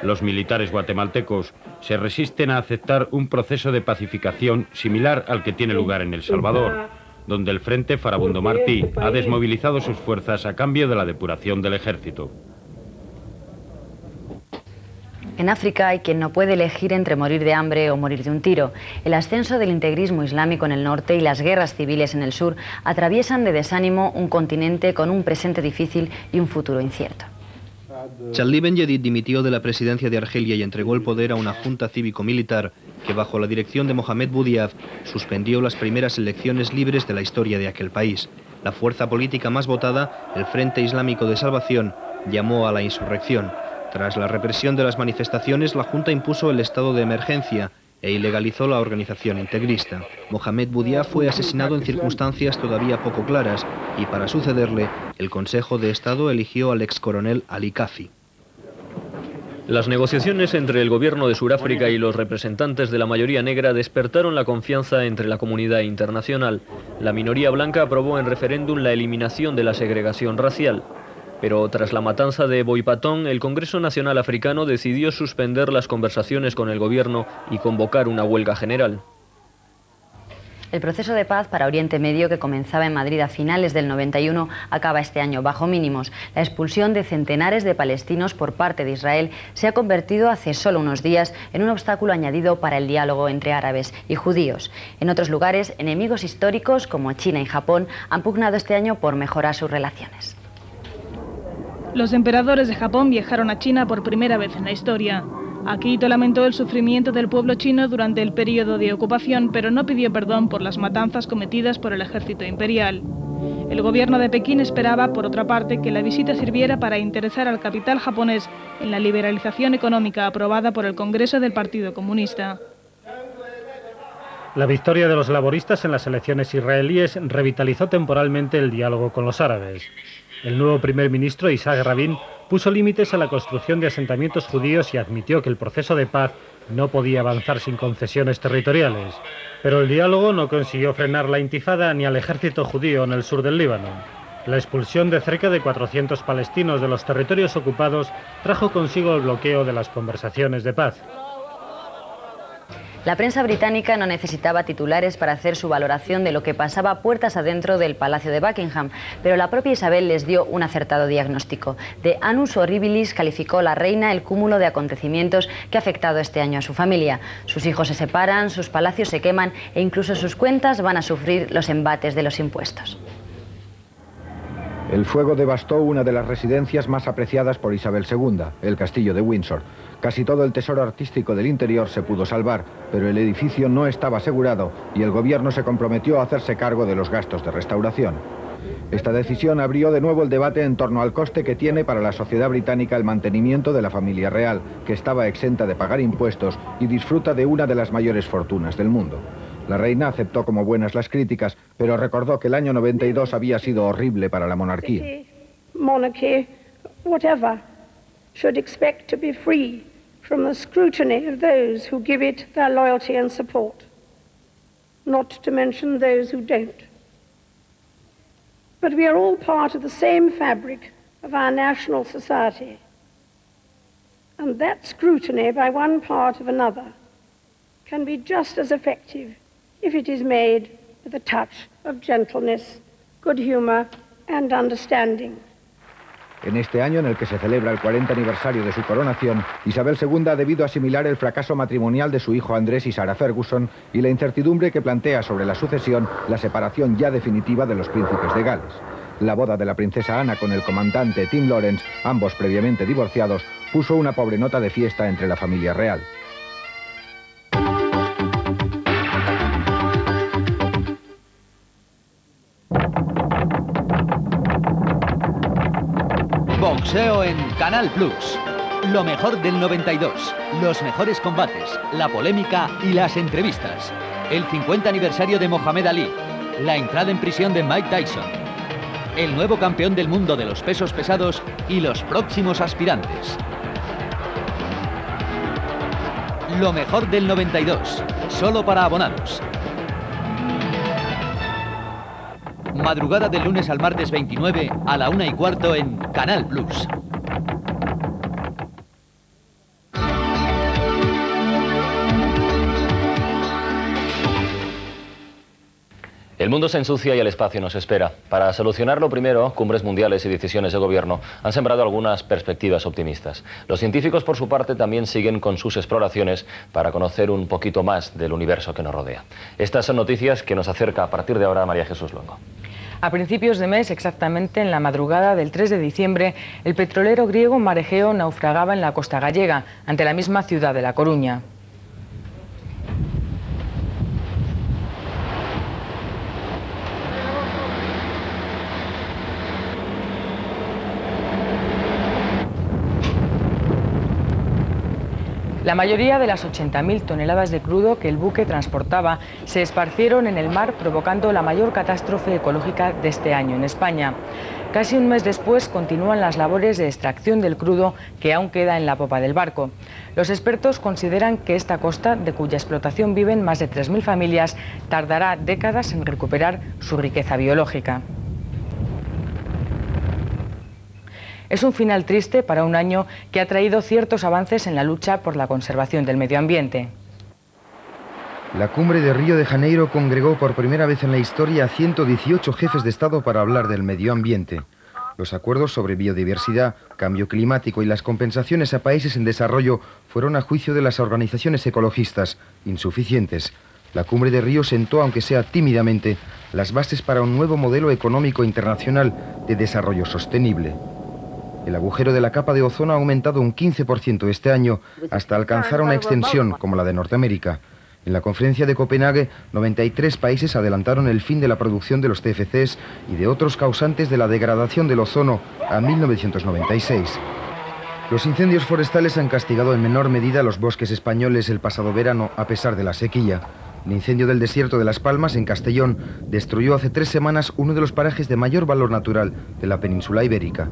Speaker 5: Los militares guatemaltecos se resisten a aceptar un proceso de pacificación similar al que tiene lugar en El Salvador, donde el Frente Farabundo Martí ha desmovilizado sus fuerzas a cambio de la depuración del ejército.
Speaker 18: En África hay quien no puede elegir entre morir de hambre o morir de un tiro. El ascenso del integrismo islámico en el norte y las guerras civiles en el sur atraviesan de desánimo un continente con un presente difícil y un futuro incierto.
Speaker 8: Charlie Ben-Yedid dimitió de la presidencia de Argelia y entregó el poder a una junta cívico-militar que, bajo la dirección de Mohamed Boudiaf, suspendió las primeras elecciones libres de la historia de aquel país. La fuerza política más votada, el Frente Islámico de Salvación, llamó a la insurrección. Tras la represión de las manifestaciones, la junta impuso el estado de emergencia e ilegalizó la organización integrista. Mohamed Boudiaf fue asesinado en circunstancias todavía poco claras y para sucederle, el Consejo de Estado eligió al excoronel Ali Kafi.
Speaker 2: Las negociaciones entre el gobierno de Sudáfrica y los representantes de la mayoría negra despertaron la confianza entre la comunidad internacional. La minoría blanca aprobó en referéndum la eliminación de la segregación racial. Pero tras la matanza de Boipatón, el Congreso Nacional Africano decidió suspender las conversaciones con el gobierno y convocar una huelga general.
Speaker 18: El proceso de paz para Oriente Medio, que comenzaba en Madrid a finales del 91, acaba este año bajo mínimos. La expulsión de centenares de palestinos por parte de Israel se ha convertido hace solo unos días en un obstáculo añadido para el diálogo entre árabes y judíos. En otros lugares, enemigos históricos como China y Japón han pugnado este año por mejorar sus relaciones.
Speaker 19: Los emperadores de Japón viajaron a China por primera vez en la historia. Akihito lamentó el sufrimiento del pueblo chino durante el periodo de ocupación, pero no pidió perdón por las matanzas cometidas por el ejército imperial. El gobierno de Pekín esperaba, por otra parte, que la visita sirviera para interesar al capital japonés en la liberalización económica aprobada por el Congreso del Partido Comunista.
Speaker 17: La victoria de los laboristas en las elecciones israelíes revitalizó temporalmente el diálogo con los árabes. El nuevo primer ministro, Isaac Rabin, puso límites a la construcción de asentamientos judíos y admitió que el proceso de paz no podía avanzar sin concesiones territoriales. Pero el diálogo no consiguió frenar la intifada ni al ejército judío en el sur del Líbano. La expulsión de cerca de 400 palestinos de los territorios ocupados trajo consigo el bloqueo de las conversaciones de paz.
Speaker 18: La prensa británica no necesitaba titulares para hacer su valoración de lo que pasaba puertas adentro del Palacio de Buckingham, pero la propia Isabel les dio un acertado diagnóstico. De annus horribilis calificó la reina el cúmulo de acontecimientos que ha afectado este año a su familia. Sus hijos se separan, sus palacios se queman e incluso sus cuentas van a sufrir los embates de los impuestos.
Speaker 4: El fuego devastó una de las residencias más apreciadas por Isabel II, el castillo de Windsor. Casi todo el tesoro artístico del interior se pudo salvar, pero el edificio no estaba asegurado y el gobierno se comprometió a hacerse cargo de los gastos de restauración. Esta decisión abrió de nuevo el debate en torno al coste que tiene para la sociedad británica el mantenimiento de la familia real, que estaba exenta de pagar impuestos y disfruta de una de las mayores fortunas del mundo. La reina aceptó como buenas las críticas, pero recordó que el año 92 había sido horrible para la monarquía.
Speaker 6: Monarchy, whatever, should expect to be free from the scrutiny of those who give it their loyalty and support, not to mention those who don't. But we are all part of the same fabric of our national society, and that scrutiny by one part of another can be just as effective if it is made with a touch of gentleness, good humor and understanding.
Speaker 4: En este año en el que se celebra el 40 aniversario de su coronación, Isabel II ha debido asimilar el fracaso matrimonial de su hijo Andrés y Sarah Ferguson y la incertidumbre que plantea sobre la sucesión la separación ya definitiva de los príncipes de Gales. La boda de la princesa Ana con el comandante Tim Lawrence, ambos previamente divorciados, puso una pobre nota de fiesta entre la familia real.
Speaker 15: Boxeo en Canal Plus. Lo mejor del 92, los mejores combates, la polémica y las entrevistas. El 50 aniversario de Mohamed Ali, la entrada en prisión de Mike Tyson, el nuevo campeón del mundo de los pesos pesados y los próximos aspirantes. Lo mejor del 92, solo para abonados. Madrugada del lunes al martes 29 a la 1:15 en Canal Plus.
Speaker 3: El mundo se ensucia y el espacio nos espera. Para solucionarlo primero, cumbres mundiales y decisiones de gobierno han sembrado algunas perspectivas optimistas. Los científicos, por su parte, también siguen con sus exploraciones para conocer un poquito más del universo que nos rodea. Estas son noticias que nos acerca a partir de ahora María Jesús Luengo.
Speaker 22: A principios de mes, exactamente en la madrugada del 3 de diciembre, el petrolero griego Mar Egeo naufragaba en la costa gallega, ante la misma ciudad de La Coruña. La mayoría de las 80.000 toneladas de crudo que el buque transportaba se esparcieron en el mar, provocando la mayor catástrofe ecológica de este año en España. Casi un mes después continúan las labores de extracción del crudo que aún queda en la popa del barco. Los expertos consideran que esta costa, de cuya explotación viven más de 3.000 familias, tardará décadas en recuperar su riqueza biológica. Es un final triste para un año que ha traído ciertos avances en la lucha por la conservación del medio ambiente.
Speaker 21: La cumbre de Río de Janeiro congregó por primera vez en la historia a 118 jefes de Estado para hablar del medio ambiente. Los acuerdos sobre biodiversidad, cambio climático y las compensaciones a países en desarrollo fueron, a juicio de las organizaciones ecologistas, insuficientes. La cumbre de Río sentó, aunque sea tímidamente, las bases para un nuevo modelo económico internacional de desarrollo sostenible. El agujero de la capa de ozono ha aumentado un 15% este año, hasta alcanzar una extensión como la de Norteamérica. En la conferencia de Copenhague, 93 países adelantaron el fin de la producción de los CFCs y de otros causantes de la degradación del ozono a 1996. Los incendios forestales han castigado en menor medida los bosques españoles el pasado verano, a pesar de la sequía.
Speaker 9: El incendio del desierto de Las Palmas, en Castellón, destruyó hace 3 semanas uno de los parajes de mayor valor natural de la península ibérica.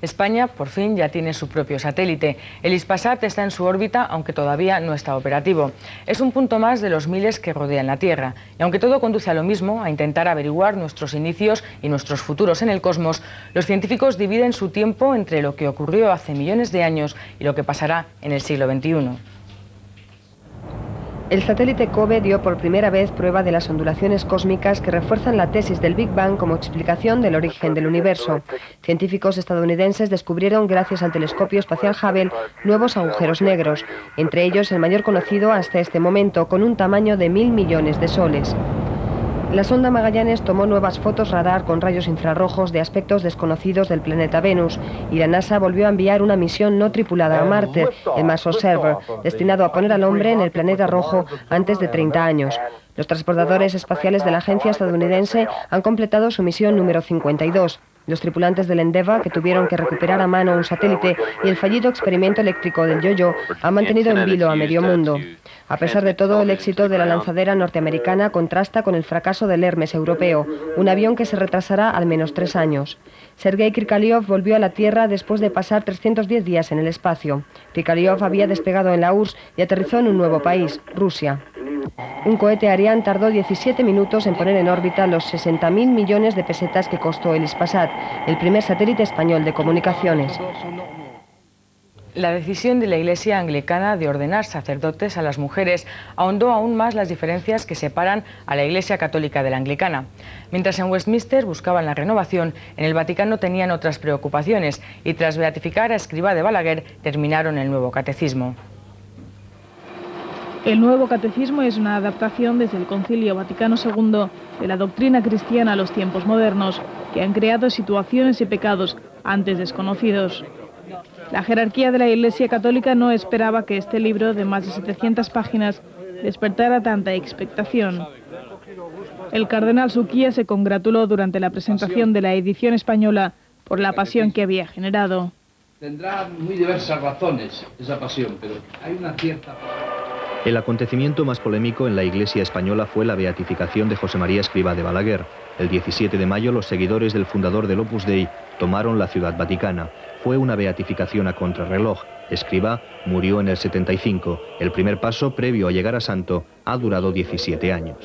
Speaker 22: España, por fin, ya tiene su propio satélite. El Hispasat está en su órbita, aunque todavía no está operativo. Es un punto más de los miles que rodean la Tierra. Y aunque todo conduce a lo mismo, a intentar averiguar nuestros inicios y nuestros futuros en el cosmos, los científicos dividen su tiempo entre lo que ocurrió hace millones de años y lo que pasará en el siglo XXI.
Speaker 7: El satélite COBE dio por primera vez prueba de las ondulaciones cósmicas que refuerzan la tesis del Big Bang como explicación del origen del universo. Científicos estadounidenses descubrieron, gracias al telescopio espacial Hubble, nuevos agujeros negros, entre ellos el mayor conocido hasta este momento, con un tamaño de 1000 millones de soles. La sonda Magallanes tomó nuevas fotos radar con rayos infrarrojos de aspectos desconocidos del planeta Venus, y la NASA volvió a enviar una misión no tripulada a Marte, el Mars Observer, destinado a poner al hombre en el planeta rojo antes de 30 años. Los transportadores espaciales de la agencia estadounidense han completado su misión número 52. Los tripulantes del Endeavour, que tuvieron que recuperar a mano un satélite, y el fallido experimento eléctrico del Yo-Yo han mantenido en vilo a medio mundo. A pesar de todo, el éxito de la lanzadera norteamericana contrasta con el fracaso del Hermes europeo, un avión que se retrasará al menos 3 años. Sergei Krikalev volvió a la Tierra después de pasar 310 días en el espacio. Krikalev había despegado en la URSS y aterrizó en un nuevo país, Rusia. Un cohete Ariane tardó 17 minutos en poner en órbita los 60.000 millones de pesetas que costó el Hispasat, el primer satélite español de comunicaciones.
Speaker 22: La decisión de la Iglesia anglicana de ordenar sacerdotes a las mujeres ahondó aún más las diferencias que separan a la Iglesia católica de la anglicana. Mientras en Westminster buscaban la renovación, en el Vaticano tenían otras preocupaciones y tras beatificar a Escrivá de Balaguer terminaron el nuevo catecismo.
Speaker 19: El nuevo catecismo es una adaptación desde el Concilio Vaticano II de la doctrina cristiana a los tiempos modernos, que han creado situaciones y pecados antes desconocidos. La jerarquía de la Iglesia Católica no esperaba que este libro de más de 700 páginas despertara tanta expectación. El cardenal Suquía se congratuló durante la presentación de la edición española por la pasión que había generado.
Speaker 12: Tendrá muy diversas razones esa pasión, pero hay una cierta...
Speaker 8: El acontecimiento más polémico en la Iglesia española fue la beatificación de José María Escrivá de Balaguer. El 17 de mayo, los seguidores del fundador del Opus Dei tomaron la Ciudad Vaticana. Fue una beatificación a contrarreloj. Escrivá murió en el 75. El primer paso, previo a llegar a santo, ha durado 17 años.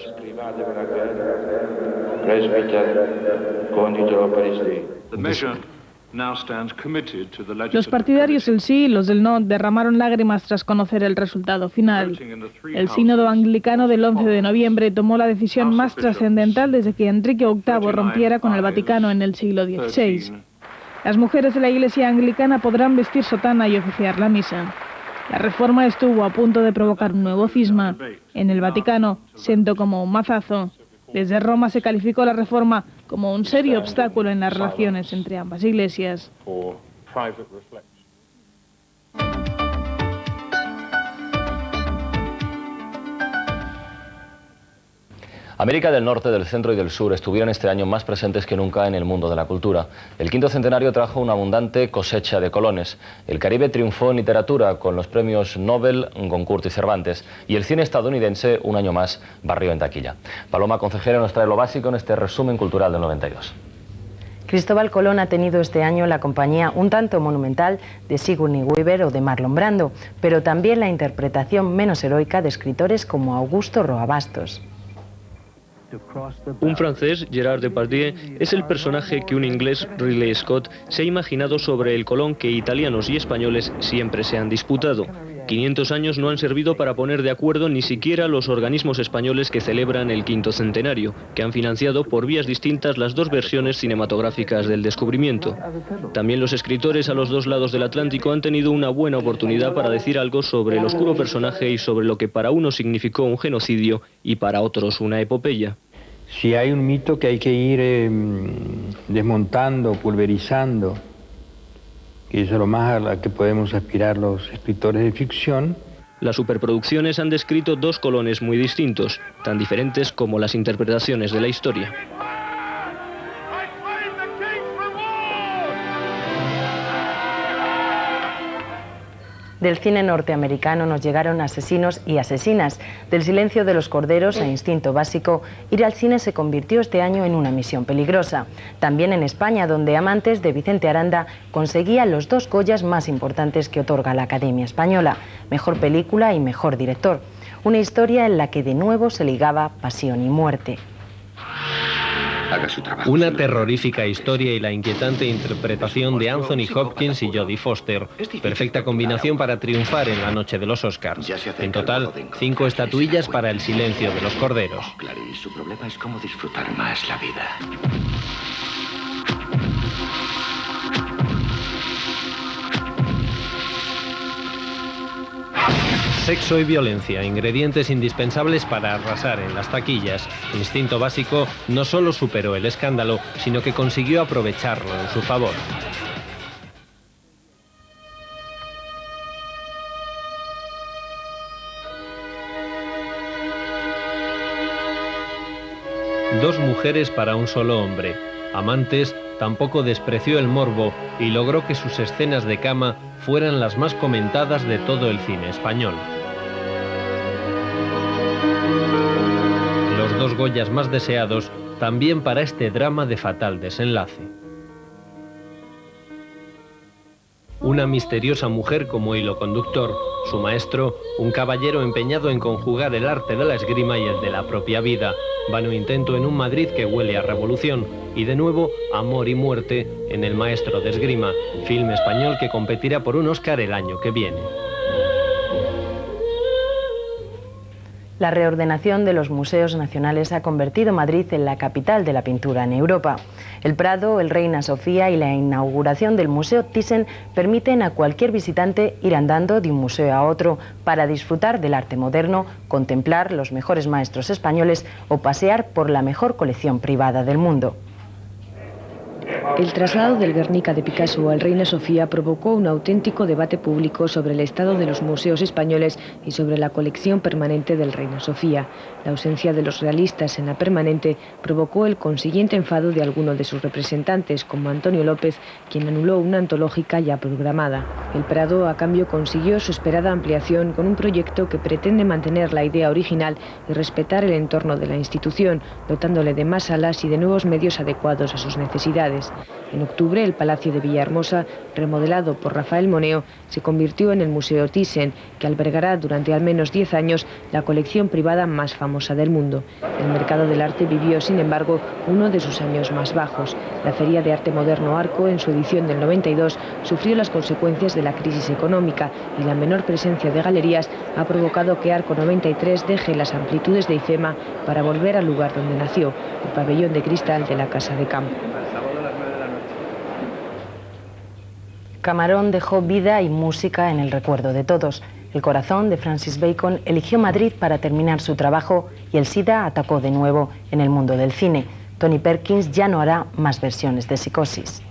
Speaker 19: Los partidarios del sí y los del no derramaron lágrimas tras conocer el resultado final. El sínodo anglicano del 11 de noviembre tomó la decisión más trascendental desde que Enrique VIII rompiera con el Vaticano en el siglo XVI. Las mujeres de la Iglesia anglicana podrán vestir sotana y oficiar la misa. La reforma estuvo a punto de provocar un nuevo cisma. En el Vaticano sentó como un mazazo. Desde Roma se calificó la reforma como un serio obstáculo en las relaciones entre ambas iglesias.
Speaker 3: América del Norte, del Centro y del Sur estuvieron este año más presentes que nunca en el mundo de la cultura. El quinto centenario trajo una abundante cosecha de colones. El Caribe triunfó en literatura con los premios Nobel, Goncourt y Cervantes. Y el cine estadounidense, un año más, barrió en taquilla. Paloma Consejera nos trae lo básico en este resumen cultural del 92.
Speaker 23: Cristóbal Colón ha tenido este año la compañía un tanto monumental de Sigourney Weaver o de Marlon Brando, pero también la interpretación menos heroica de escritores como Augusto Roa-Bastos.
Speaker 24: Un francés, Gerard Depardieu, es el personaje que un inglés, Ridley Scott, se ha imaginado sobre el Colón que italianos y españoles siempre se han disputado. 500 años no han servido para poner de acuerdo ni siquiera los organismos españoles que celebran el quinto centenario, que han financiado por vías distintas las dos versiones cinematográficas del descubrimiento. También los escritores a los dos lados del Atlántico han tenido una buena oportunidad para decir algo sobre el oscuro personaje y sobre lo que para unos significó un genocidio y para otros una epopeya.
Speaker 25: Si hay un mito que hay que ir desmontando, pulverizando, que eso es lo más a lo que podemos aspirar los escritores de ficción.
Speaker 24: Las superproducciones han descrito dos Colones muy distintos, tan diferentes como las interpretaciones de la historia.
Speaker 23: Del cine norteamericano nos llegaron Asesinos y asesinas. Del silencio de los corderos a Instinto básico, ir al cine se convirtió este año en una misión peligrosa. También en España, donde Amantes de Vicente Aranda conseguía los 2 Goyas más importantes que otorga la Academia Española: mejor película y mejor director. Una historia en la que de nuevo se ligaba pasión y muerte.
Speaker 2: Haga su trabajo. Una terrorífica historia y la inquietante interpretación de Anthony Hopkins y Jodie Foster. Perfecta combinación para triunfar en la noche de los Oscars. En total, 5 estatuillas para El silencio de los corderos.
Speaker 10: Clarice, su problema es cómo disfrutar más la vida.
Speaker 2: Sexo y violencia, ingredientes indispensables para arrasar en las taquillas. Instinto básico no solo superó el escándalo, sino que consiguió aprovecharlo en su favor. Dos mujeres para un solo hombre. Amantes tampoco despreció el morbo y logró que sus escenas de cama fueran las más comentadas de todo el cine español. Los 2 Goyas más deseados también para este drama de fatal desenlace. Una misteriosa mujer como hilo conductor, su maestro, un caballero empeñado en conjugar el arte de la esgrima y el de la propia vida, vano intento en un Madrid que huele a revolución, y de nuevo amor y muerte en El maestro de esgrima, film español que competirá por un Oscar el año que viene.
Speaker 23: La reordenación de los museos nacionales ha convertido Madrid en la capital de la pintura en Europa. El Prado, el Reina Sofía y la inauguración del Museo Thyssen permiten a cualquier visitante ir andando de un museo a otro para disfrutar del arte moderno, contemplar los mejores maestros españoles o pasear por la mejor colección privada del mundo.
Speaker 1: El traslado del Guernica de Picasso al Reina Sofía provocó un auténtico debate público sobre el estado de los museos españoles y sobre la colección permanente del Reina Sofía. La ausencia de los realistas en la permanente provocó el consiguiente enfado de algunos de sus representantes, como Antonio López, quien anuló una antológica ya programada. El Prado, a cambio, consiguió su esperada ampliación con un proyecto que pretende mantener la idea original y respetar el entorno de la institución, dotándole de más salas y de nuevos medios adecuados a sus necesidades. En octubre, el Palacio de Villahermosa, remodelado por Rafael Moneo, se convirtió en el Museo Thyssen, que albergará durante al menos 10 años la colección privada más famosa del mundo. El mercado del arte vivió, sin embargo, uno de sus años más bajos. La Feria de Arte Moderno Arco, en su edición del 92, sufrió las consecuencias de la crisis económica y la menor presencia de galerías ha provocado que Arco 93 deje las amplitudes de IFEMA para volver al lugar donde nació, el pabellón de cristal de la Casa de Campo.
Speaker 23: Camarón dejó vida y música en el recuerdo de todos. El corazón de Francis Bacon eligió Madrid para terminar su trabajo y el SIDA atacó de nuevo en el mundo del cine. Tony Perkins ya no hará más versiones de Psicosis.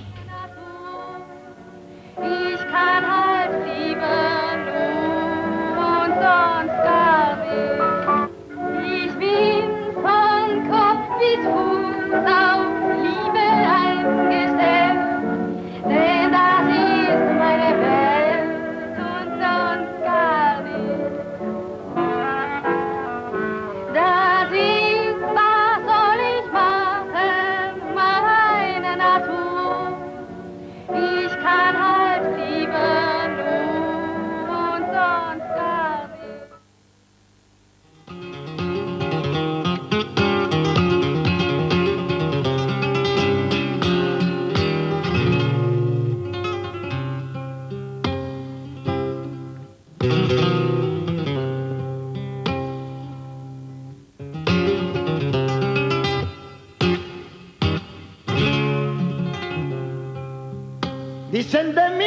Speaker 11: Dicen de mí,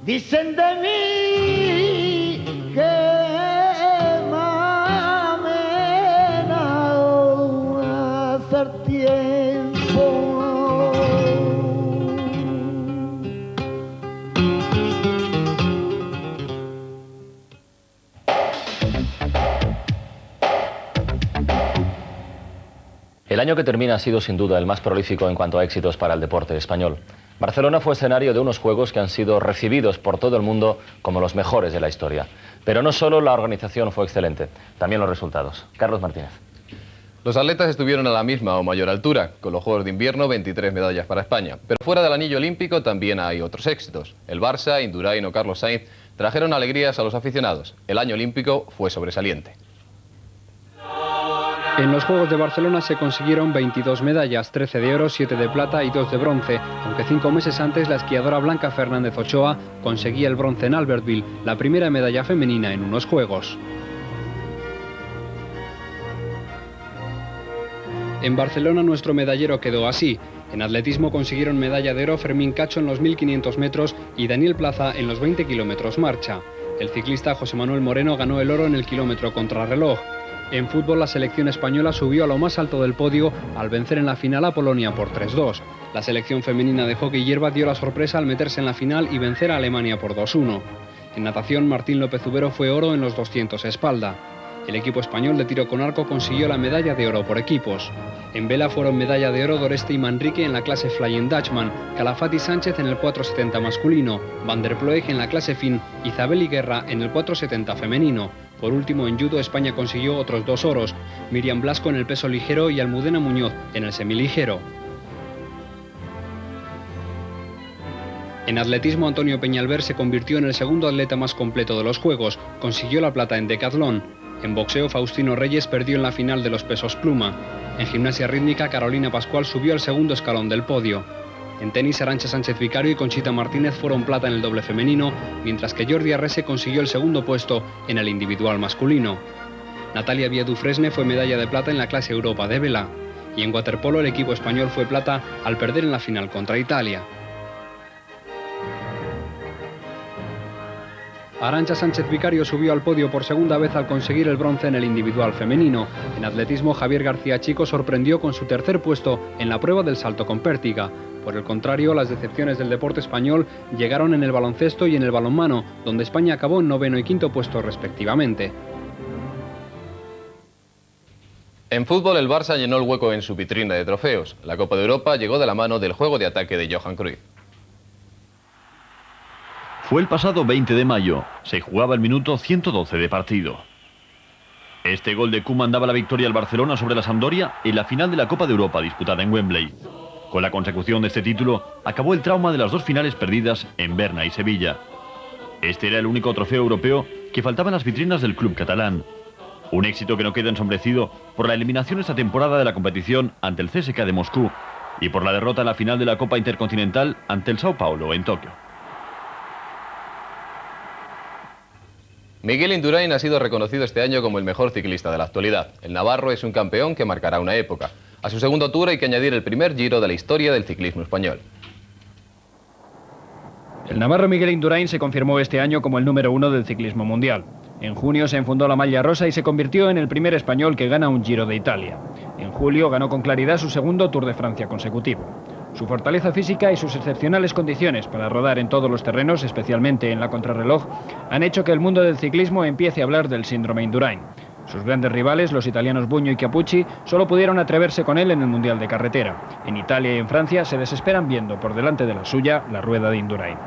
Speaker 11: dicen de mí que mamena hacer tiempo.
Speaker 3: El año que termina ha sido sin duda el más prolífico en cuanto a éxitos para el deporte español. Barcelona fue escenario de unos Juegos que han sido recibidos por todo el mundo como los mejores de la historia. Pero no solo la organización fue excelente, también los resultados. Carlos Martínez.
Speaker 5: Los atletas estuvieron a la misma o mayor altura. Con los Juegos de Invierno, 23 medallas para España. Pero fuera del anillo olímpico también hay otros éxitos. El Barça, Indurain o Carlos Sainz trajeron alegrías a los aficionados. El año olímpico fue sobresaliente.
Speaker 13: En los Juegos de Barcelona se consiguieron 22 medallas, 13 de oro, 7 de plata y 2 de bronce, aunque 5 meses antes la esquiadora Blanca Fernández Ochoa conseguía el bronce en Albertville, la primera medalla femenina en unos Juegos. En Barcelona nuestro medallero quedó así. En atletismo consiguieron medalla de oro Fermín Cacho en los 1500 metros y Daniel Plaza en los 20 kilómetros marcha. El ciclista José Manuel Moreno ganó el oro en el kilómetro contrarreloj. En fútbol, la selección española subió a lo más alto del podio al vencer en la final a Polonia por 3-2. La selección femenina de hockey hierba dio la sorpresa al meterse en la final y vencer a Alemania por 2-1. En natación, Martín López Ubero fue oro en los 200 espalda. El equipo español de tiro con arco consiguió la medalla de oro por equipos. En vela fueron medalla de oro Doreste y Manrique en la clase Flying Dutchman, Calafati Sánchez en el 470 masculino, Van der Ploeg en la clase Fin y Zabel y Guerra en el 470 femenino. Por último, en judo España consiguió otros 2 oros, Miriam Blasco en el peso ligero y Almudena Muñoz en el semiligero. En atletismo, Antonio Peñalver se convirtió en el segundo atleta más completo de los Juegos, consiguió la plata en decatlón. En boxeo, Faustino Reyes perdió en la final de los pesos pluma. En gimnasia rítmica, Carolina Pascual subió al segundo escalón del podio. En tenis, Arantxa Sánchez Vicario y Conchita Martínez fueron plata en el doble femenino, mientras que Jordi Arrese consiguió el segundo puesto en el individual masculino. Natalia Viedufresne fue medalla de plata en la clase Europa de vela. Y en waterpolo, el equipo español fue plata al perder en la final contra Italia. Arantxa Sánchez Vicario subió al podio por segunda vez al conseguir el bronce en el individual femenino. En atletismo, Javier García Chico sorprendió con su tercer puesto en la prueba del salto con pértiga. Por el contrario, las decepciones del deporte español llegaron en el baloncesto y en el balonmano, donde España acabó en 9º y 5º puesto respectivamente.
Speaker 5: En fútbol, el Barça llenó el hueco en su vitrina de trofeos. La Copa de Europa llegó de la mano del juego de ataque de Johan Cruyff.
Speaker 14: Fue el pasado 20 de mayo. Se jugaba el minuto 112 de partido. Este gol de Koeman daba la victoria al Barcelona sobre la Sampdoria en la final de la Copa de Europa disputada en Wembley. Con la consecución de este título, acabó el trauma de las 2 finales perdidas en Berna y Sevilla. Este era el único trofeo europeo que faltaba en las vitrinas del club catalán. Un éxito que no queda ensombrecido por la eliminación esta temporada de la competición ante el CSKA de Moscú y por la derrota en la final de la Copa Intercontinental ante el Sao Paulo en Tokio.
Speaker 5: Miguel Indurain ha sido reconocido este año como el mejor ciclista de la actualidad. El navarro es un campeón que marcará una época. A su segundo tour hay que añadir el primer Giro de la historia del ciclismo español.
Speaker 16: El navarro Miguel Indurain se confirmó este año como el número 1 del ciclismo mundial. En junio se enfundó la malla rosa y se convirtió en el primer español que gana un Giro de Italia. En julio ganó con claridad su segundo Tour de Francia consecutivo. Su fortaleza física y sus excepcionales condiciones para rodar en todos los terrenos, especialmente en la contrarreloj, han hecho que el mundo del ciclismo empiece a hablar del síndrome Indurain. Sus grandes rivales, los italianos Buño y Capucci, solo pudieron atreverse con él en el Mundial de Carretera. En Italia y en Francia se desesperan viendo por delante de la suya la rueda de Indurain.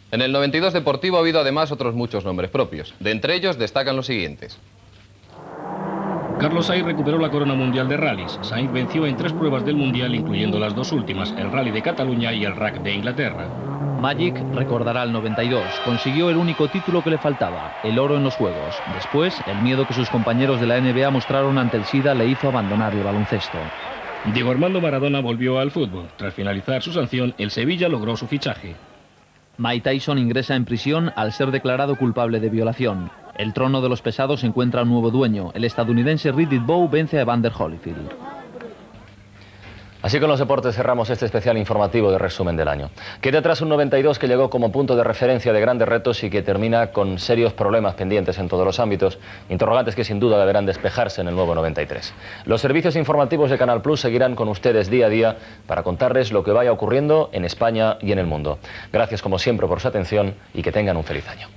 Speaker 5: En el 92 deportivo ha habido además otros muchos nombres propios. De entre ellos destacan los siguientes.
Speaker 20: Carlos Sainz recuperó la corona mundial de rallies. Sainz venció en 3 pruebas del mundial, incluyendo las 2 últimas, el Rally de Cataluña y el RAC de Inglaterra.
Speaker 26: Magic recordará el 92. Consiguió el único título que le faltaba, el oro en los Juegos. Después, el miedo que sus compañeros de la NBA mostraron ante el SIDA le hizo abandonar el baloncesto.
Speaker 20: Diego Armando Maradona volvió al fútbol. Tras finalizar su sanción, el Sevilla logró su fichaje.
Speaker 26: Mike Tyson ingresa en prisión al ser declarado culpable de violación. El trono de los pesados encuentra un nuevo dueño. El estadounidense Riddick Bowe vence a Evander Holyfield.
Speaker 3: Así con los deportes cerramos este especial informativo de resumen del año. Queda atrás un 92 que llegó como punto de referencia de grandes retos y que termina con serios problemas pendientes en todos los ámbitos, interrogantes que sin duda deberán despejarse en el nuevo 93. Los servicios informativos de Canal Plus seguirán con ustedes día a día para contarles lo que vaya ocurriendo en España y en el mundo. Gracias como siempre por su atención y que tengan un feliz año.